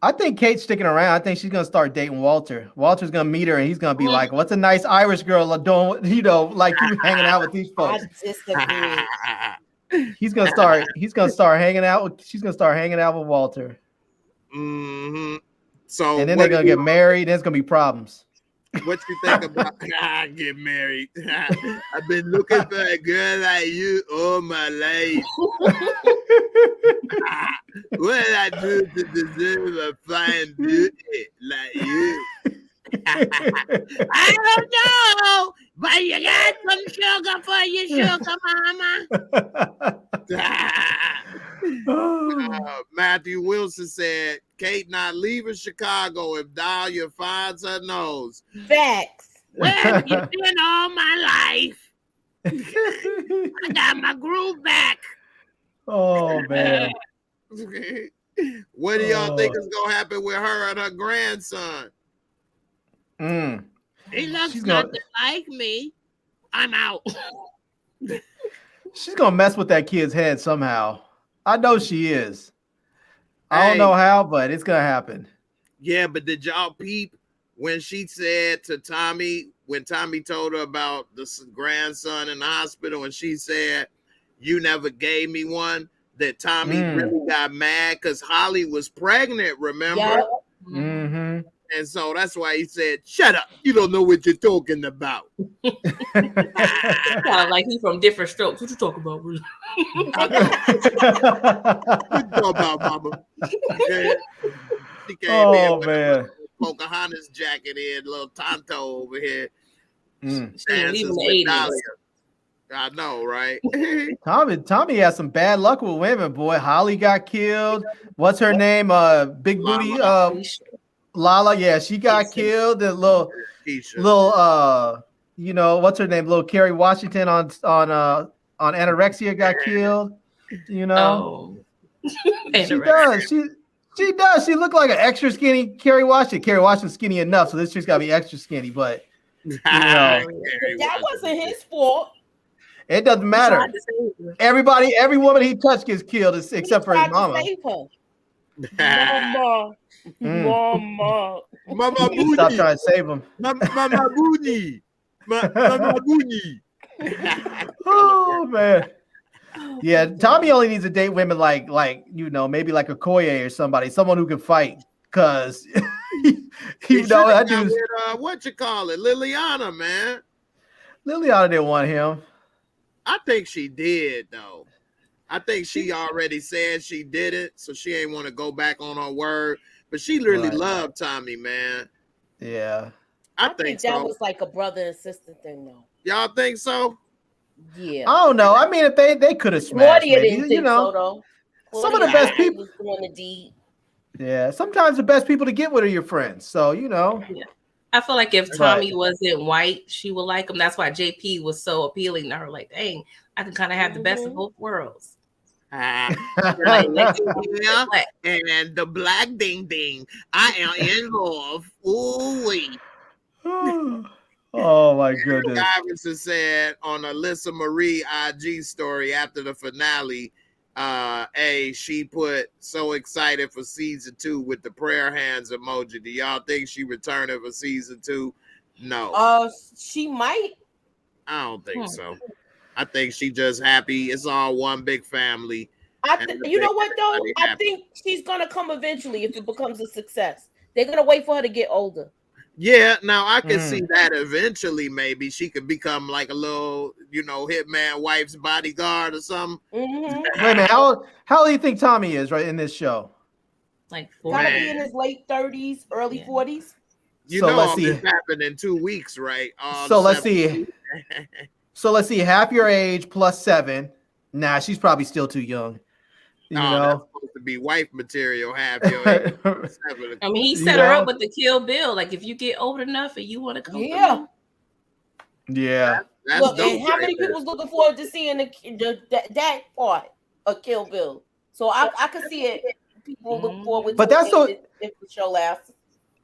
Speaker 5: I think Kate's sticking around. I think she's gonna start dating Walter. Walter's gonna meet her, and he's gonna be like, "What's a nice Irish girl doing? Like you hanging out with these folks."
Speaker 3: I disagree.
Speaker 5: He's gonna start hanging out with. She's gonna start hanging out with Walter.
Speaker 1: Mm-hmm. So,
Speaker 5: and then they're gonna get married. There's gonna be problems.
Speaker 1: What you think about get married? I've been looking for a girl like you all my life. What did I do to deserve a fine beauty like you? I don't know, but you got some sugar for your sugar mama. Matthew Wilson said, Kate not leaving Chicago if Dahlia finds her nose.
Speaker 3: Facts.
Speaker 1: Where have you been all my life? I got my groove back.
Speaker 5: Oh, man.
Speaker 1: What do y'all think is going to happen with her and her grandson? He looks nothing like me. I'm out.
Speaker 5: She's going to mess with that kid's head somehow. I know she is. I don't know how, but it's going to happen.
Speaker 1: Yeah, but did y'all peep when she said to Tommy, when Tommy told her about the grandson in the hospital, and she said, you never gave me one, that Tommy really got mad because Holly was pregnant, remember?
Speaker 3: Yeah.
Speaker 5: Mm-hmm.
Speaker 1: And so that's why he said, shut up. You don't know what you're talking about.
Speaker 4: Kind of like he's from different strokes. What you talking about?
Speaker 1: What you talking about, mama? Okay. She came in with a Pocahontas jacket in, little Tonto over here. Dances with Dahlia. I know, right?
Speaker 5: Tommy has some bad luck with women, boy. Holly got killed. What's her name? Big booty. Lala, yeah, she got killed. The little, what's her name? Little Kerry Washington on anorexia got killed. She does. She does. She looked like an extra skinny Kerry Washington. Kerry Washington's skinny enough, so this chick's got to be extra skinny. But
Speaker 3: that wasn't his fault.
Speaker 5: It doesn't matter. Every woman he touched gets killed, except for his mama.
Speaker 3: Mama.
Speaker 1: Booty.
Speaker 5: Stop trying to save him.
Speaker 1: Mama Booty. Mama Booty.
Speaker 5: Oh man. Yeah, Tommy only needs to date women like maybe like a Koye or someone who can fight. Cause that dude's
Speaker 1: what you call it, Liliana, man.
Speaker 5: Liliana didn't want him.
Speaker 1: I think she did though. I think she already said she did it, so she ain't want to go back on her word. But she really loved Tommy, man.
Speaker 5: Yeah.
Speaker 3: I think that was like a brother and sister thing, though.
Speaker 1: Y'all think so?
Speaker 3: Yeah.
Speaker 5: I don't know. I mean, if they could have smashed,
Speaker 3: Claudia didn't think so, though.
Speaker 5: Some of the best people.
Speaker 3: Yeah.
Speaker 5: Sometimes the best people to get with are your friends. So,
Speaker 4: Yeah. I feel like if Tommy wasn't white, she would like him. That's why JP was so appealing to her. Like, dang, I can kind of have the best of both worlds.
Speaker 1: And the black ding ding. I am in love. Ooh-wee.
Speaker 5: Oh my goodness.
Speaker 1: Iverson said on Alyssa Marie IG story after the finale, she put so excited for season 2 with the prayer hands emoji. Do y'all think she returning for season 2? No.
Speaker 3: She might.
Speaker 1: I don't think so. I think she just happy. It's all one big family.
Speaker 3: You know what though? I think she's gonna come eventually if it becomes a success. They're gonna wait for her to get older.
Speaker 1: Yeah, now I can see that eventually. Maybe she could become like a little, hitman wife's bodyguard or something.
Speaker 3: Mm-hmm.
Speaker 5: Wait a minute, how old do you think Tommy is right in this show?
Speaker 4: Like
Speaker 3: gotta be in his late 30s, early 40s.
Speaker 1: Let's see. This happened in 2 weeks, right?
Speaker 5: Let's see. So let's see. Half your age plus 7. Nah, she's probably still too young. You
Speaker 1: That's
Speaker 5: know,
Speaker 1: supposed to be wife material. Half your age.
Speaker 4: I mean, he set her up with the Kill Bill. Like, if you get old enough and you want to come,
Speaker 3: Yeah.
Speaker 5: Yeah.
Speaker 1: That's
Speaker 3: Look,
Speaker 1: dope
Speaker 3: and how
Speaker 1: right
Speaker 3: many
Speaker 1: there.
Speaker 3: people's looking forward to seeing that part of Kill Bill? So I could see it. People look forward
Speaker 5: But
Speaker 3: to
Speaker 5: that's
Speaker 3: it if the show lasts.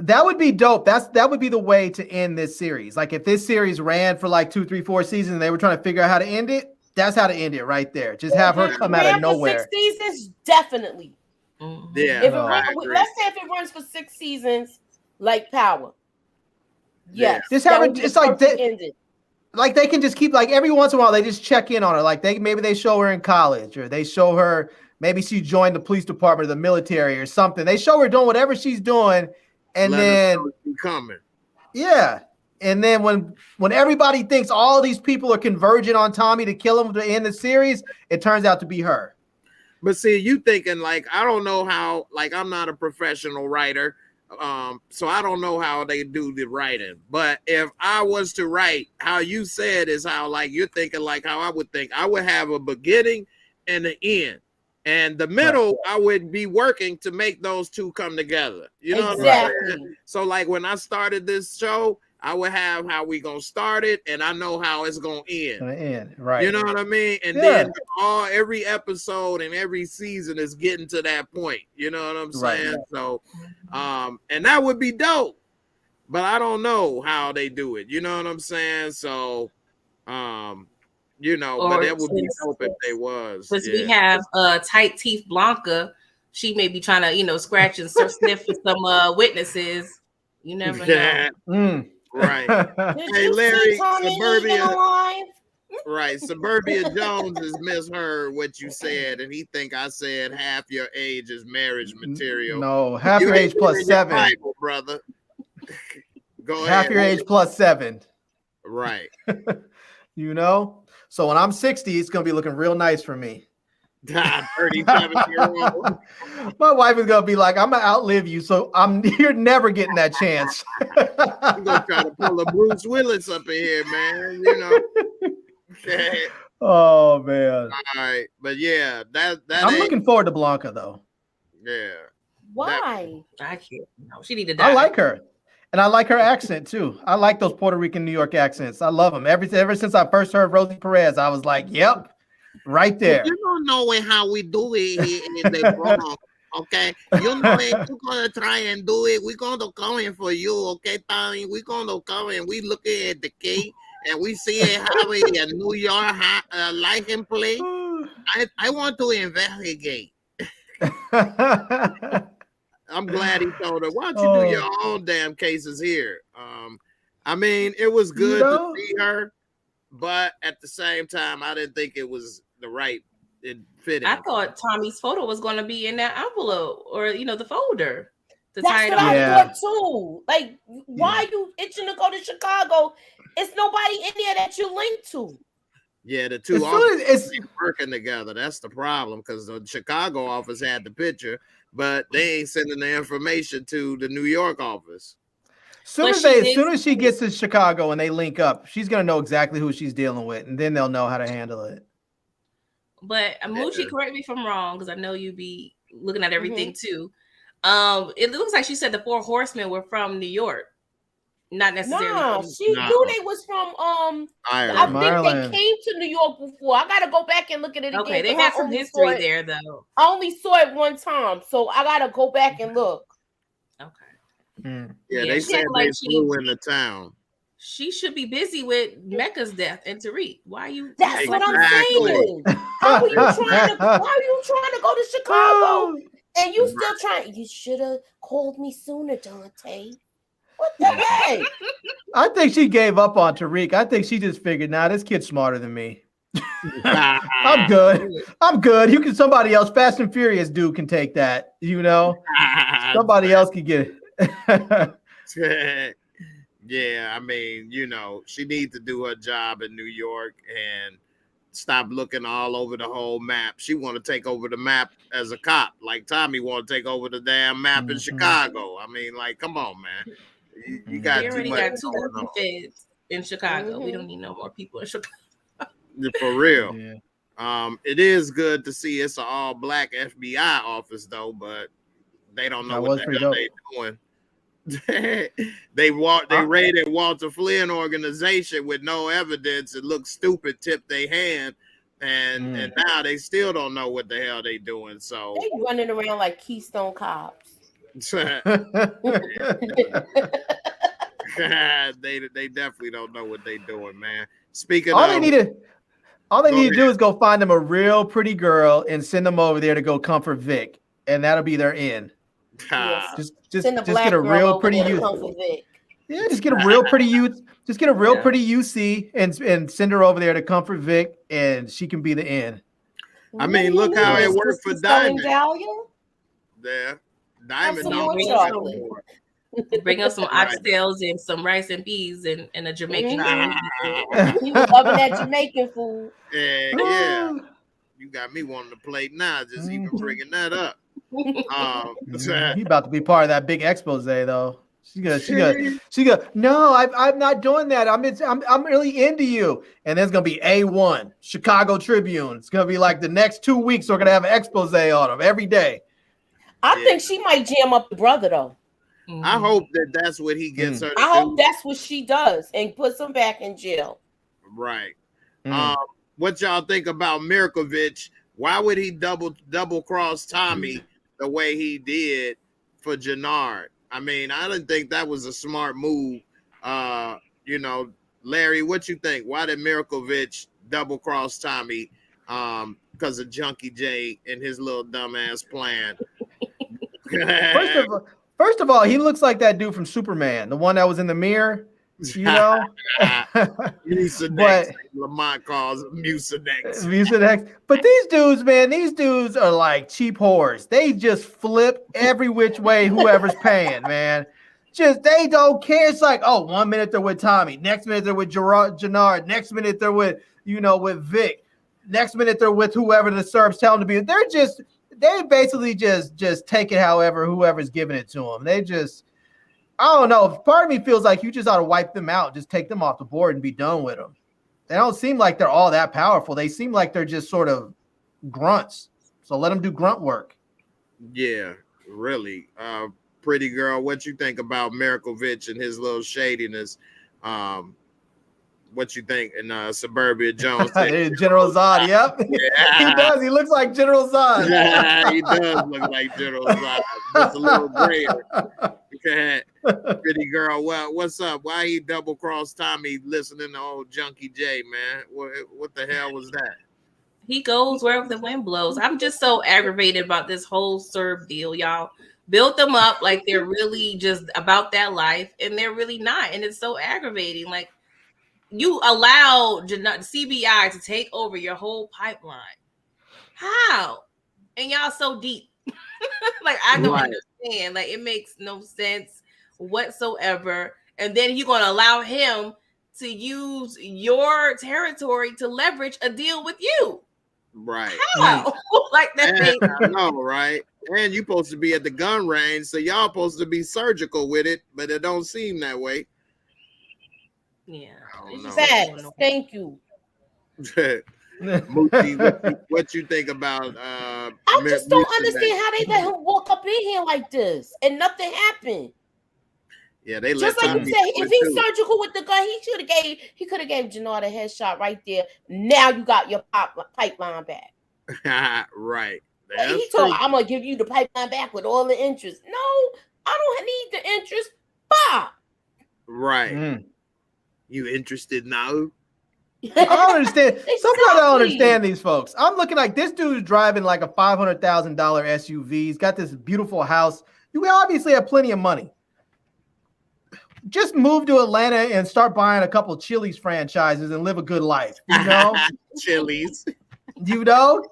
Speaker 5: That would be dope. That would be the way to end this series. Like if this series ran for like 2, 3, 4 seasons and they were trying to figure out how to end it, that's how to end it right there. Just have her come out of nowhere.
Speaker 3: 6 seasons, definitely.
Speaker 1: Yeah.
Speaker 3: If let's say if it runs for 6 seasons, like Power. Yes.
Speaker 5: Just have her. It's like like they can just keep like every once in a while they just check in on her. Like maybe they show her in college or they show her maybe she joined the police department or the military or something. They show her doing whatever she's doing. And then
Speaker 1: coming.
Speaker 5: Yeah. And then when everybody thinks all these people are converging on Tommy to kill him to end the series, it turns out to be her.
Speaker 1: But see, you thinking like, I don't know how, like I'm not a professional writer. So I don't know how they do the writing. But if I was to write how you said is how like you're thinking like how I would think. I would have a beginning and an end. And the middle, I would be working to make those two come together. You know what I'm saying? So like when I started this show, I would have how we gonna start it, and I know how it's gonna end.
Speaker 5: Right?
Speaker 1: You know what I mean? And then every episode and every season is getting to that point. You know what I'm saying? Right. So, and that would be dope, but I don't know how they do it. You know what I'm saying? So, you know, but that would be dope if they was.
Speaker 4: Because we have tight teeth Blanca. She may be trying to, you know, scratch and sniff for some witnesses. You never know.
Speaker 1: Right. Hey, Larry, Suburbia Jones has misheard what you said, and he think I said half your age is marriage material.
Speaker 5: No, half your age plus 7.
Speaker 1: Bible, brother. Go ahead.
Speaker 5: Half your age plus 7.
Speaker 1: Right.
Speaker 5: You know? So when I'm 60, it's going to be looking real nice for me.
Speaker 1: 37-year-old.
Speaker 5: My wife is going to be like, I'm going to outlive you, so you're never getting that chance.
Speaker 1: I'm going to try to pull a Bruce Willis up in here, man. You know? Okay.
Speaker 5: Oh, man.
Speaker 1: All right. But yeah, that
Speaker 5: I'm looking forward to Blanca, though.
Speaker 1: Yeah.
Speaker 3: Why?
Speaker 4: I can't. No, she need to die.
Speaker 5: I like her. And I like her accent too. I like those Puerto Rican, New York accents. I love them. Ever since I first heard Rosie Perez, I was like, "Yep, right there."
Speaker 1: You don't know how we do it here in the Bronx, okay? You know it. You're gonna try and do it. We're gonna come in for you, okay, Tommy? We're gonna come and we looking at the key and we see how a New York license plate. I want to investigate. I'm glad he told her, why don't you do your own damn cases here? I mean, it was good to see her, but at the same time, I didn't think it was the right fitting.
Speaker 4: I thought Tommy's photo was going to be in that envelope or, you know, the folder.
Speaker 3: That's what I thought too. Like, why are you itching to go to Chicago? It's nobody in there that you linked to.
Speaker 1: Yeah, the two offices working together. That's the problem because the Chicago office had the picture, but they ain't sending the information to the New York office.
Speaker 5: As soon as she gets to Chicago and they link up, she's gonna know exactly who she's dealing with, and then they'll know how to handle it.
Speaker 4: But Moochie, correct me if I'm wrong, because I know you be looking at everything too. It looks like she said the Four Horsemen were from New York. Not necessarily.
Speaker 3: No, she knew they was from Ireland. I think they came to New York before. I gotta go back and look at it again.
Speaker 4: Okay, they had some history there though.
Speaker 3: I only saw it one time, so I gotta go back and look.
Speaker 1: Okay. Yeah, they said they flew into town.
Speaker 4: She should be busy with Mecca's death and Tariq. Why are you?
Speaker 3: That's what I'm saying. How are you trying to? Why are you trying to go to Chicago? And you still trying? You should have called me sooner, Dante. What the heck?
Speaker 5: I think she gave up on Tariq. I think she just figured, this kid's smarter than me. I'm good. Somebody else, Fast and Furious dude can take that, you know? Somebody else can get
Speaker 1: it. Yeah, I mean, you know, she needs to do her job in New York and stop looking all over the whole map. She want to take over the map as a cop, like Tommy want to take over the damn map in Chicago. I mean, like, come on, man. You got
Speaker 4: too feds in Chicago. We don't need no more people in Chicago.
Speaker 1: For real. It is good to see it's an all-black FBI office though, but they don't know
Speaker 5: That
Speaker 1: what
Speaker 5: was
Speaker 1: the
Speaker 5: pretty
Speaker 1: hell
Speaker 5: dope.
Speaker 1: they doing. they raided Walter Flynn organization with no evidence. It looked stupid, tipped their hand, and now they still don't know what the hell they doing. So
Speaker 3: They running around like Keystone cops.
Speaker 1: they definitely don't know what they doing, man. Speaking
Speaker 5: all
Speaker 1: of,
Speaker 5: they need to do is go find them a real pretty girl and send them over there to go comfort Vic, and that'll be their end.
Speaker 3: Yes.
Speaker 5: Just
Speaker 3: Send a black
Speaker 5: get a
Speaker 3: girl
Speaker 5: real
Speaker 3: over
Speaker 5: pretty
Speaker 3: there to
Speaker 5: youth.
Speaker 3: comfort Vic.
Speaker 5: Yeah, just get a real pretty youth. Just get a real pretty UC and send her over there to comfort Vic, and she can be the end.
Speaker 1: I mean, look how it worked for Diamond. There, Diamond don't
Speaker 3: chocolate.
Speaker 4: Bring us some oxtails and some rice and peas and a Jamaican food.
Speaker 3: He was loving that Jamaican food.
Speaker 1: Yeah. You got me wanting to play now, just even bringing that up.
Speaker 5: He about to be part of that big expose though. She go. No, I'm not doing that. I'm really into you. And there's gonna be A1 Chicago Tribune. It's gonna be like the next 2 weeks. We're gonna have an expose on him every day.
Speaker 3: I think she might jam up the brother though.
Speaker 1: I hope that's what he gets her to
Speaker 3: I hope
Speaker 1: do.
Speaker 3: that's what she does and puts him back in jail.
Speaker 1: Right. What y'all think about Mirkovich? Why would he double cross Tommy the way he did for Janard? I mean, I didn't think that was a smart move. Larry, what you think? Why did Mirkovich double cross Tommy? Because of Junkie J and his little dumbass plan.
Speaker 5: First of all, he looks like that dude from Superman, the one that was in the mirror. You know,
Speaker 1: Mucinex. Lamont calls it Mucinex.
Speaker 5: Mucinex. But these dudes are like cheap whores. They just flip every which way whoever's paying, man. Just they don't care. It's like, 1 minute they're with Tommy, next minute they're with Janard, next minute they're with Vic, next minute they're with whoever the Serbs tell them to be. They basically just take it however whoever's giving it to them. I don't know. Part of me feels like you just ought to wipe them out, just take them off the board and be done with them. They don't seem like they're all that powerful. They seem like they're just sort of grunts. So let them do grunt work.
Speaker 1: Yeah, really. Pretty girl, what you think about Mirkovich and his little shadiness? What you think in Suburbia Jones?
Speaker 5: General Zod, yep. Yeah. He does. He looks like General Zod.
Speaker 1: Yeah, he does look like General Zod. Just a little grayer. Pretty girl, well, what's up? Why he double crossed Tommy listening to old Junkie J, man? What the hell was that?
Speaker 4: He goes wherever the wind blows. I'm just so aggravated about this whole Serb deal, y'all. Built them up like they're really just about that life, and they're really not. And it's so aggravating. Like, you allow CBI to take over your whole pipeline. How? And y'all so deep. Like, I don't understand. Like, it makes no sense whatsoever. And then you're going to allow him to use your territory to leverage a deal with you.
Speaker 1: Right.
Speaker 4: How? Like, that
Speaker 1: I know, right? And you're supposed to be at the gun range, so y'all supposed to be surgical with it, but it don't seem that way.
Speaker 4: Yeah.
Speaker 3: Facts. Thank you.
Speaker 1: Moochie, what you think about
Speaker 3: I just don't understand how they let him walk up in here like this and nothing happened.
Speaker 1: Yeah, they
Speaker 3: just like you said, if he's surgical with the gun, he could have gave Janard a headshot right there. Now you got your pipeline back.
Speaker 1: Right.
Speaker 3: He told I'm gonna give you the pipeline back with all the interest. No, I don't need the interest. Bob.
Speaker 1: Right. You interested now?
Speaker 5: I don't understand. Sometimes I don't understand these folks. I'm looking like this dude's driving like a $500,000 SUV. He's got this beautiful house. You obviously have plenty of money. Just move to Atlanta and start buying a couple of Chili's franchises and live a good life. You know,
Speaker 1: Chili's.
Speaker 5: You know,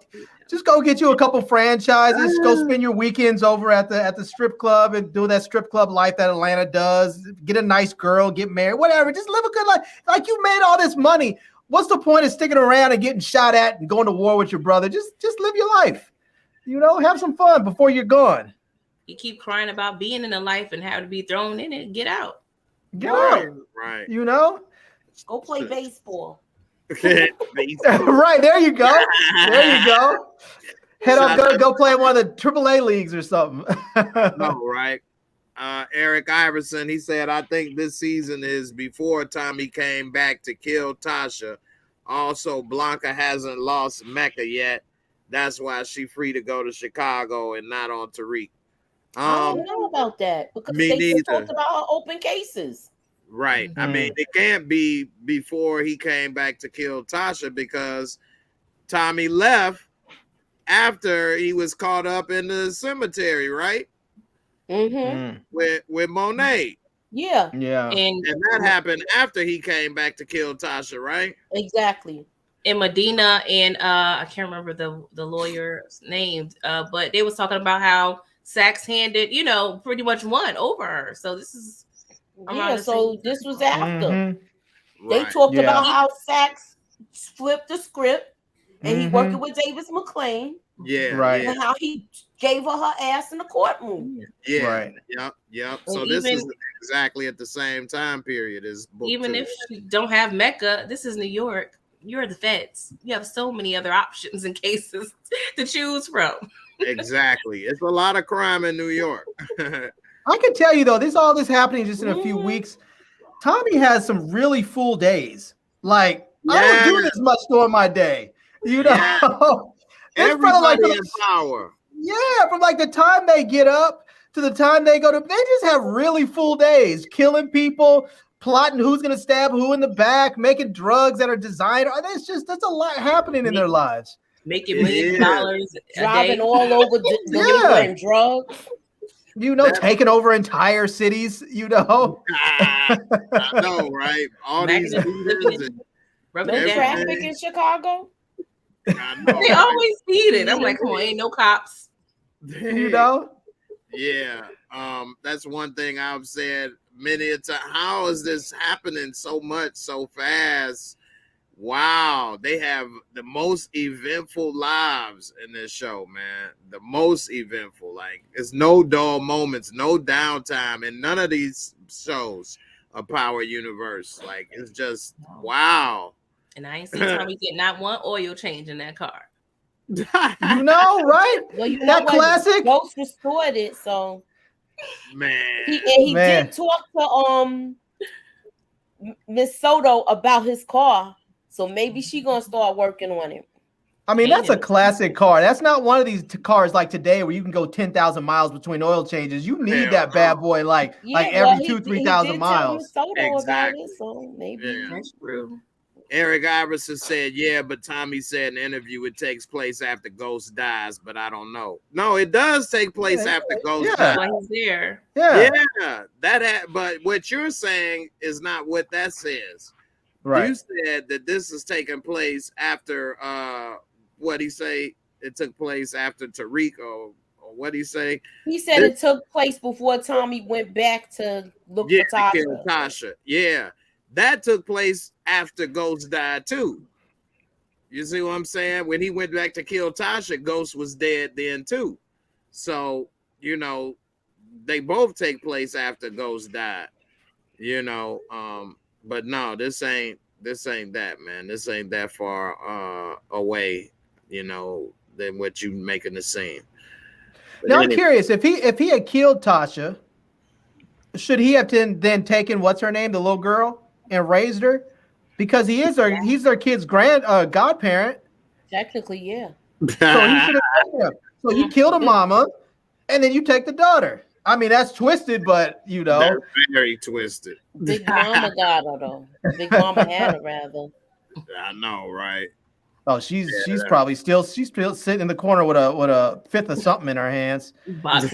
Speaker 5: just go get you a couple franchises. Go spend your weekends over at the strip club and do that strip club life that Atlanta does. Get a nice girl, get married, whatever. Just live a good life. Like, you made all this money. What's the point of sticking around and getting shot at and going to war with your brother? Just live your life. You know, have some fun before you're gone.
Speaker 4: You keep crying about being in a life and having to be thrown in it. Get out.
Speaker 5: Get out.
Speaker 1: Right.
Speaker 5: You know?
Speaker 3: Go play baseball.
Speaker 5: Right, there you go. There you go. Head up, go play in one of the AAA leagues or something.
Speaker 1: No, right? Eric Iverson, he said, I think this season is before Tommy came back to kill Tasha. Also, Blanca hasn't lost Mecca yet. That's why she's free to go to Chicago and not on Tariq.
Speaker 3: I don't know about that because
Speaker 1: me
Speaker 3: they
Speaker 1: neither.
Speaker 3: talked about open cases.
Speaker 1: Right. I mean, it can't be before he came back to kill Tasha because Tommy left after he was caught up in the cemetery, right? With Monet.
Speaker 3: Yeah.
Speaker 4: And
Speaker 1: that happened after he came back to kill Tasha, right?
Speaker 3: Exactly.
Speaker 4: And Medina and I can't remember the lawyer's name, but they was talking about how Sachs handed, pretty much won over her. So this is
Speaker 3: so this was after. They
Speaker 1: Right.
Speaker 3: talked about how Sachs flipped the script and he working with Davis McClain.
Speaker 1: Yeah.
Speaker 5: Right.
Speaker 3: And how he gave her ass in the courtroom.
Speaker 1: Yeah.
Speaker 5: Right.
Speaker 1: Yep.
Speaker 4: And
Speaker 1: So this is exactly at the same time period as book
Speaker 4: even
Speaker 1: 2.
Speaker 4: if you don't have Mecca, this is New York. You're the feds. You have so many other options and cases to choose from.
Speaker 1: Exactly. It's a lot of crime in New York.
Speaker 5: I can tell you though, all this happening just in a few weeks. Tommy has some really full days. Like I don't do this much during my day.
Speaker 1: Everybody in power.
Speaker 5: Yeah, from like the time they get up to the time they go to, they just have really full days, killing people, plotting who's gonna stab who in the back, making drugs that are designed. That's a lot happening in their lives.
Speaker 4: Making $1 million
Speaker 3: driving all over delivering drugs.
Speaker 5: Taking over entire cities.
Speaker 1: I know, right? All these leaders and
Speaker 3: traffic in Chicago.
Speaker 1: I know.
Speaker 4: They always need it. I'm like, come on, ain't no cops.
Speaker 1: Yeah. That's one thing I've said many a time. How is this happening so much so fast? Wow, they have the most eventful lives in this show, man. The most eventful. Like, there's no dull moments, no downtime, and none of these shows are Power Universe. Like, it's just wow.
Speaker 4: And I ain't seen Tommy get not one oil change in that car.
Speaker 5: Right?
Speaker 3: Well,
Speaker 5: that classic.
Speaker 3: Ghost restored it, so
Speaker 1: man.
Speaker 3: He did talk to Miss Soto about his car, so maybe she gonna start working on it.
Speaker 5: I mean, that's a classic car. That's not one of these cars like today where you can go 10,000 miles between oil changes. You need that bad boy like every 2,000-3,000 miles.
Speaker 1: Exactly.
Speaker 3: It, so maybe
Speaker 4: that's true.
Speaker 1: Eric Iverson said, yeah, but Tommy said in the interview it takes place after Ghost dies, but I don't know. No, it does take place after Ghost dies.
Speaker 4: While he's there.
Speaker 5: Yeah.
Speaker 1: But what you're saying is not what that says.
Speaker 5: Right.
Speaker 1: You said that this is taking place after what he say? It took place after Tariq or what he say?
Speaker 3: He said it took place before Tommy went back to look for Tasha.
Speaker 1: Yeah. That took place after Ghost died too. You see what I'm saying? When he went back to kill Tasha, Ghost was dead then too. So, they both take place after Ghost died. But no, this ain't that, man. This ain't that far away, than what you making the scene. But
Speaker 5: now I'm curious, if he had killed Tasha, should he have then taken what's her name, the little girl, and raised her? Because he's their kid's godparent.
Speaker 3: Technically, yeah.
Speaker 5: So he should have taken her. So you killed a mama, and then you take the daughter. I mean, that's twisted, but
Speaker 1: That's very twisted.
Speaker 3: Big Mama got her though. Big Mama had her rather.
Speaker 1: I know, right?
Speaker 5: Oh, she's probably still sitting in the corner with a fifth of something in her hands.
Speaker 3: I'm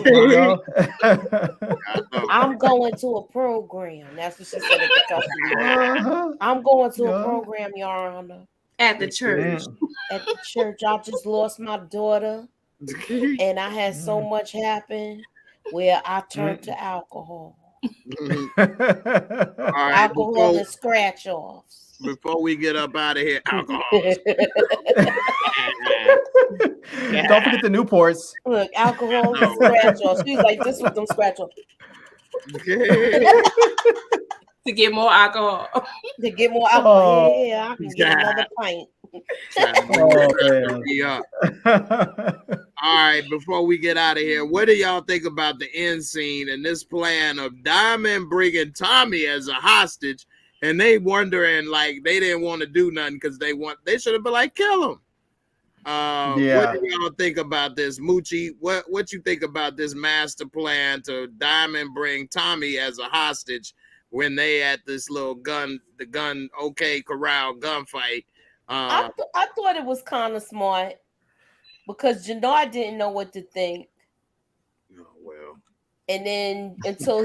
Speaker 3: going to a program. That's what she said at the custody. I'm going to a program, Your Honor.
Speaker 4: At the church.
Speaker 3: At the church. I just lost my daughter, and I had so much happen where I turned to alcohol. Alcohol and scratch offs.
Speaker 1: Before we get up out of here, alcohol.
Speaker 5: Don't forget the Newports.
Speaker 3: Look, alcohol and scratch offs. She's like, this with them scratch offs.
Speaker 4: to get more alcohol.
Speaker 3: To get more alcohol. Yeah, I can get another pint.
Speaker 1: All right, before we get out of here, what do y'all think about the end scene and this plan of Diamond bringing Tommy as a hostage, and they wondering like they didn't want to do nothing because they should have been like kill him. What do y'all think about this, Moochie? What you think about this master plan to Diamond bring Tommy as a hostage when they at this little corral gunfight?
Speaker 3: I thought it was kind of smart because Janard didn't know what to think.
Speaker 1: Oh, well.
Speaker 3: And then until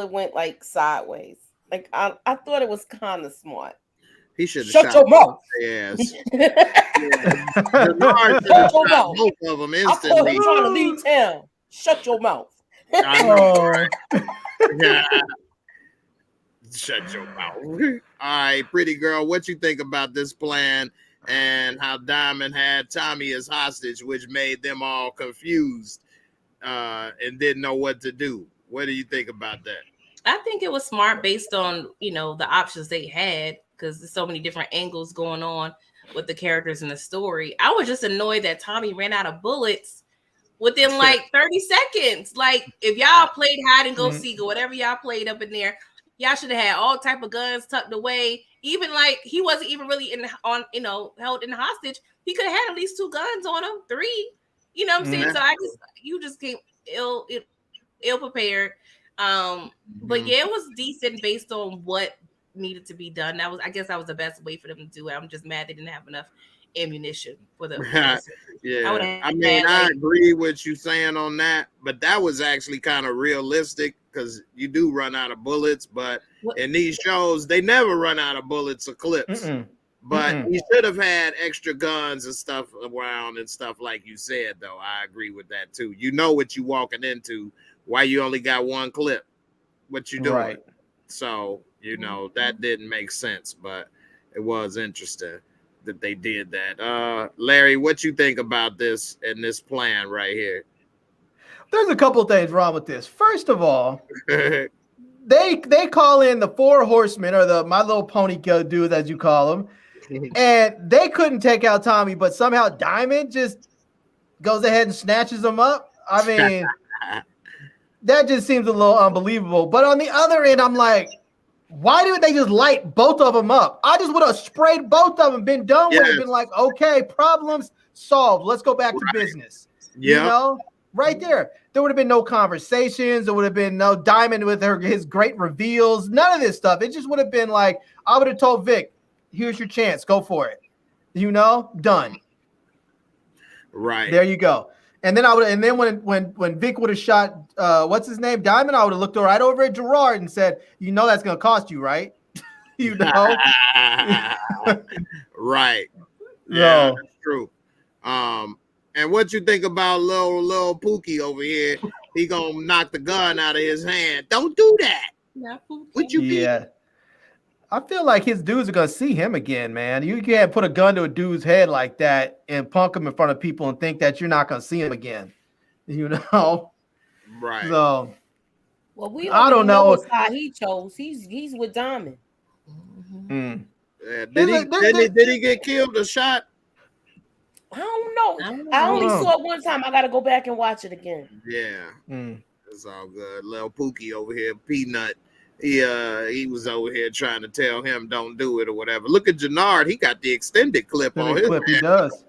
Speaker 3: it went like sideways. Like I thought it was kind of smart.
Speaker 1: He should have
Speaker 3: shut your mouth.
Speaker 1: Yes.
Speaker 3: Janard shut your mouth.
Speaker 1: Both of them instantly.
Speaker 3: I thought he was trying to leave town. Shut your mouth.
Speaker 1: Yeah. Shut your mouth. All right, pretty girl, what you think about this plan and how Diamond had Tommy as hostage, which made them all confused and didn't know what to do? What do you think about that?
Speaker 4: I think it was smart based on, the options they had, because there's so many different angles going on with the characters in the story. I was just annoyed that Tommy ran out of bullets within like 30 seconds. Like if y'all played hide and go seek or whatever y'all played up in there, y'all should have had all type of guns tucked away. Even like he wasn't even really held in hostage. He could have had at least 2 guns on him, 3. You know what I'm saying? So you just came ill prepared. But yeah, it was decent based on what needed to be done. I guess that was the best way for them to do it. I'm just mad they didn't have enough ammunition for the
Speaker 1: yeah. I agree with you saying on that, but that was actually kind of realistic because you do run out of bullets, but in these shows they never run out of bullets or clips. But you should have had extra guns and stuff around and stuff like you said, though. I agree with that too. You know what you walking into, why you only got 1 clip, what you doing. Right. So, that didn't make sense, but it was interesting that they did that. Larry, what you think about this and this plan right here?
Speaker 5: There's a couple things wrong with this. First of all, they call in the Four Horsemen, or the My Little Pony dudes, as you call them, and they couldn't take out Tommy, but somehow Diamond just goes ahead and snatches him up. I mean, that just seems a little unbelievable. But on the other end, I'm like, why didn't they just light both of them up? I just would have sprayed both of them, been done with it, been like, okay, problems solved. Let's go back to business. Yeah. Right there. There would have been no conversations. There would have been no Diamond with his great reveals. None of this stuff. It just would have been like, I would have told Vic, here's your chance. Go for it. Done.
Speaker 1: Right.
Speaker 5: There you go. And then when Vic would have shot what's his name, Diamond, I would have looked right over at Gerard and said, that's gonna cost you, right?
Speaker 1: Right. Yeah, that's true. And what you think about little Pookie over here? He gonna knock the gun out of his hand. Don't do that. What you mean?
Speaker 5: I feel like his dudes are gonna see him again, man. You can't put a gun to a dude's head like that and punk him in front of people and think that you're not gonna see him again.
Speaker 1: Right.
Speaker 5: So,
Speaker 3: well,
Speaker 5: I don't know
Speaker 3: what side he chose. He's with Diamond.
Speaker 1: Yeah. Did he get killed or shot?
Speaker 3: I don't know. I only saw it one time. I got to go back and watch it again.
Speaker 1: Yeah. It's all good. Little Pookie over here, Peanut. He was over here trying to tell him don't do it or whatever. Look at Janard. He got the extended clip on his clip.
Speaker 5: He does.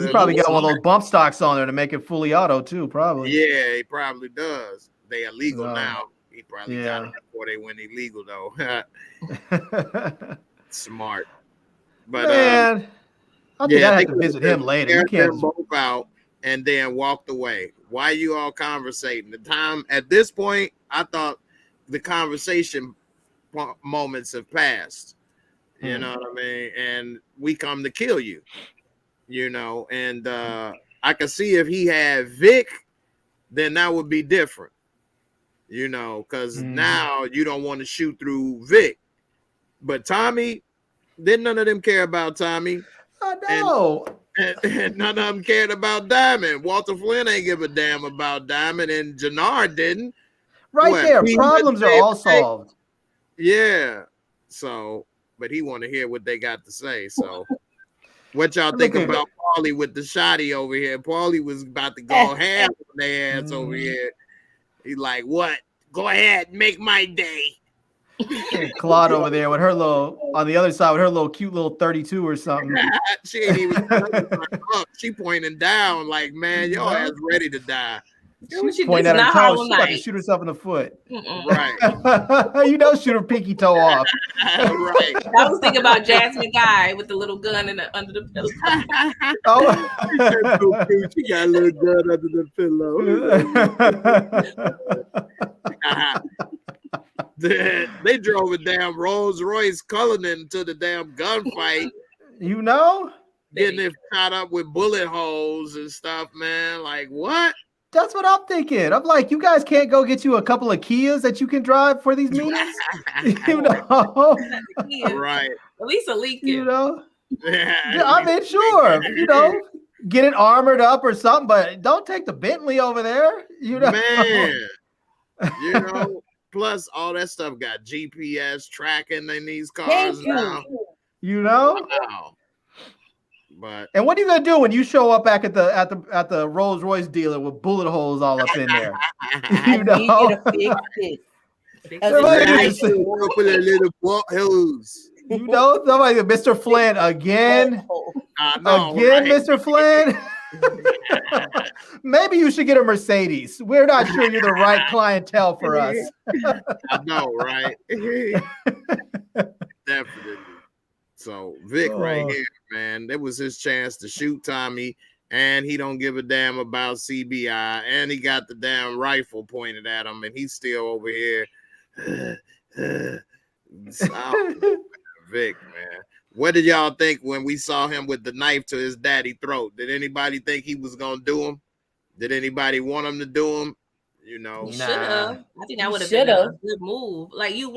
Speaker 5: He probably got one of those bump stocks on there to make it fully auto too, probably.
Speaker 1: Yeah, he probably does. They illegal now. He probably got it before they went illegal though. Smart. But
Speaker 5: man, I think I have to visit him later. You can't
Speaker 1: both out and then walked away. Why you all conversating? The time at this point, I thought the conversation moments have passed. You know what I mean? And we come to kill you. And I could see if he had Vic, then that would be different. Because now you don't want to shoot through Vic. But Tommy, didn't none of them care about Tommy.
Speaker 5: I know.
Speaker 1: And none of them cared about Diamond. Walter Flynn ain't give a damn about Diamond, and Janard didn't.
Speaker 5: Right there. Problems are all solved.
Speaker 1: Yeah. So, but he want to hear what they got to say. So, what y'all think about Paulie with the shotty over here? Paulie was about to go ham on their ass over here. He like, what? Go ahead, make my day.
Speaker 5: Claude over there with her little on the other side with her little cute little 32 or something.
Speaker 1: She ain't even up. She pointing down like, man, your ass ready to die.
Speaker 5: She's pointing at her toe. She's about to shoot herself in the foot.
Speaker 1: Right.
Speaker 5: You know, shoot her pinky toe off.
Speaker 1: Right.
Speaker 4: I was thinking about Jasmine Guy with the little gun under the pillow.
Speaker 1: Oh, she got a little gun under the pillow. They drove a damn Rolls Royce Cullinan to the damn gunfight.
Speaker 5: You know,
Speaker 1: getting it shot up with bullet holes and stuff, man. Like what?
Speaker 5: That's what I'm thinking. I'm like, you guys can't go get you a couple of Kias that you can drive for these meetings? You know?
Speaker 1: Right.
Speaker 4: At least a leak.
Speaker 5: You know? I mean, sure. You know, get it armored up or something, but don't take the Bentley over there. You know?
Speaker 1: Man. You know, plus all that stuff got GPS tracking in these cars now.
Speaker 5: You know?
Speaker 1: Wow. But
Speaker 5: and what are you gonna do when you show up back at the Rolls Royce dealer with bullet holes all up in there? You know, you know, somebody, Mr. Flynn again, again, Mr. Flynn. Maybe you should get a Mercedes. We're not sure you're the right clientele for us.
Speaker 1: I know, right? Definitely. So Vic right here, man, that was his chance to shoot Tommy, and he don't give a damn about CBI, and he got the damn rifle pointed at him, and he's still over here. Vic, man. What did y'all think when we saw him with the knife to his daddy's throat? Did anybody think he was gonna do him? Did anybody want him to do him? You know,
Speaker 4: should have. I think that would have been a good move. Like you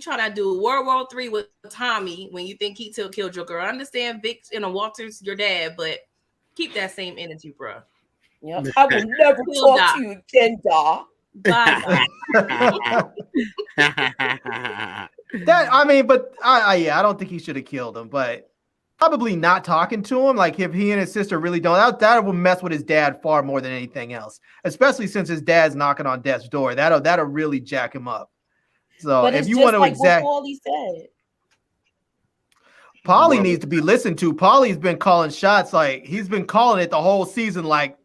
Speaker 4: trying to do World War III with Tommy when you think he killed your girl. I understand Vic Walter's your dad, but keep that same energy, bro.
Speaker 3: Yeah, I will never talk to you again, dog.
Speaker 4: Bye.
Speaker 5: That I mean, but I don't think he should have killed him, but probably not talking to him. Like if he and his sister really don't, that will mess with his dad far more than anything else. Especially since his dad's knocking on death's door. That'll really jack him up. So
Speaker 3: but
Speaker 5: if you want to exact, Paulie needs to be listened to. Paulie's been calling shots, like he's been calling it the whole season. Like,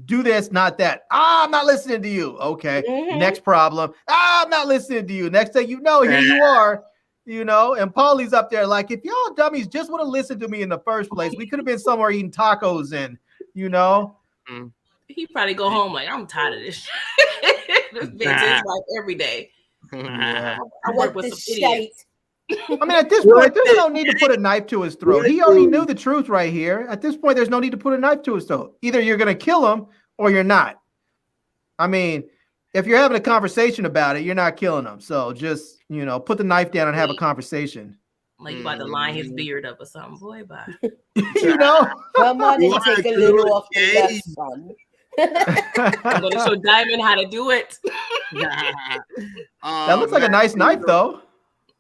Speaker 5: do this, not that. I'm not listening to you. Okay, next problem. I'm not listening to you. Next thing you know, here you are. You know, and Paulie's up there like, if y'all dummies just would have listened to me in the first place, we could have been somewhere eating tacos and, you know.
Speaker 4: He probably go home like, I'm tired of this shit. This bitch is like every day.
Speaker 5: Yeah.
Speaker 4: I work with some idiots.
Speaker 5: I mean, at this point, there's no need to put a knife to his throat. He already knew the truth right here. At this point, there's no need to put a knife to his throat. Either you're going to kill him or you're not. I mean, if you're having a conversation about it, you're not killing him. So just, you know, put the knife down and have a conversation.
Speaker 4: Like you about to line his beard up or something. Boy, bye.
Speaker 5: You know?
Speaker 3: Come on and take a little off the left, son.
Speaker 4: I'm going to show Diamond how to do it.
Speaker 5: That looks like a nice knife, though.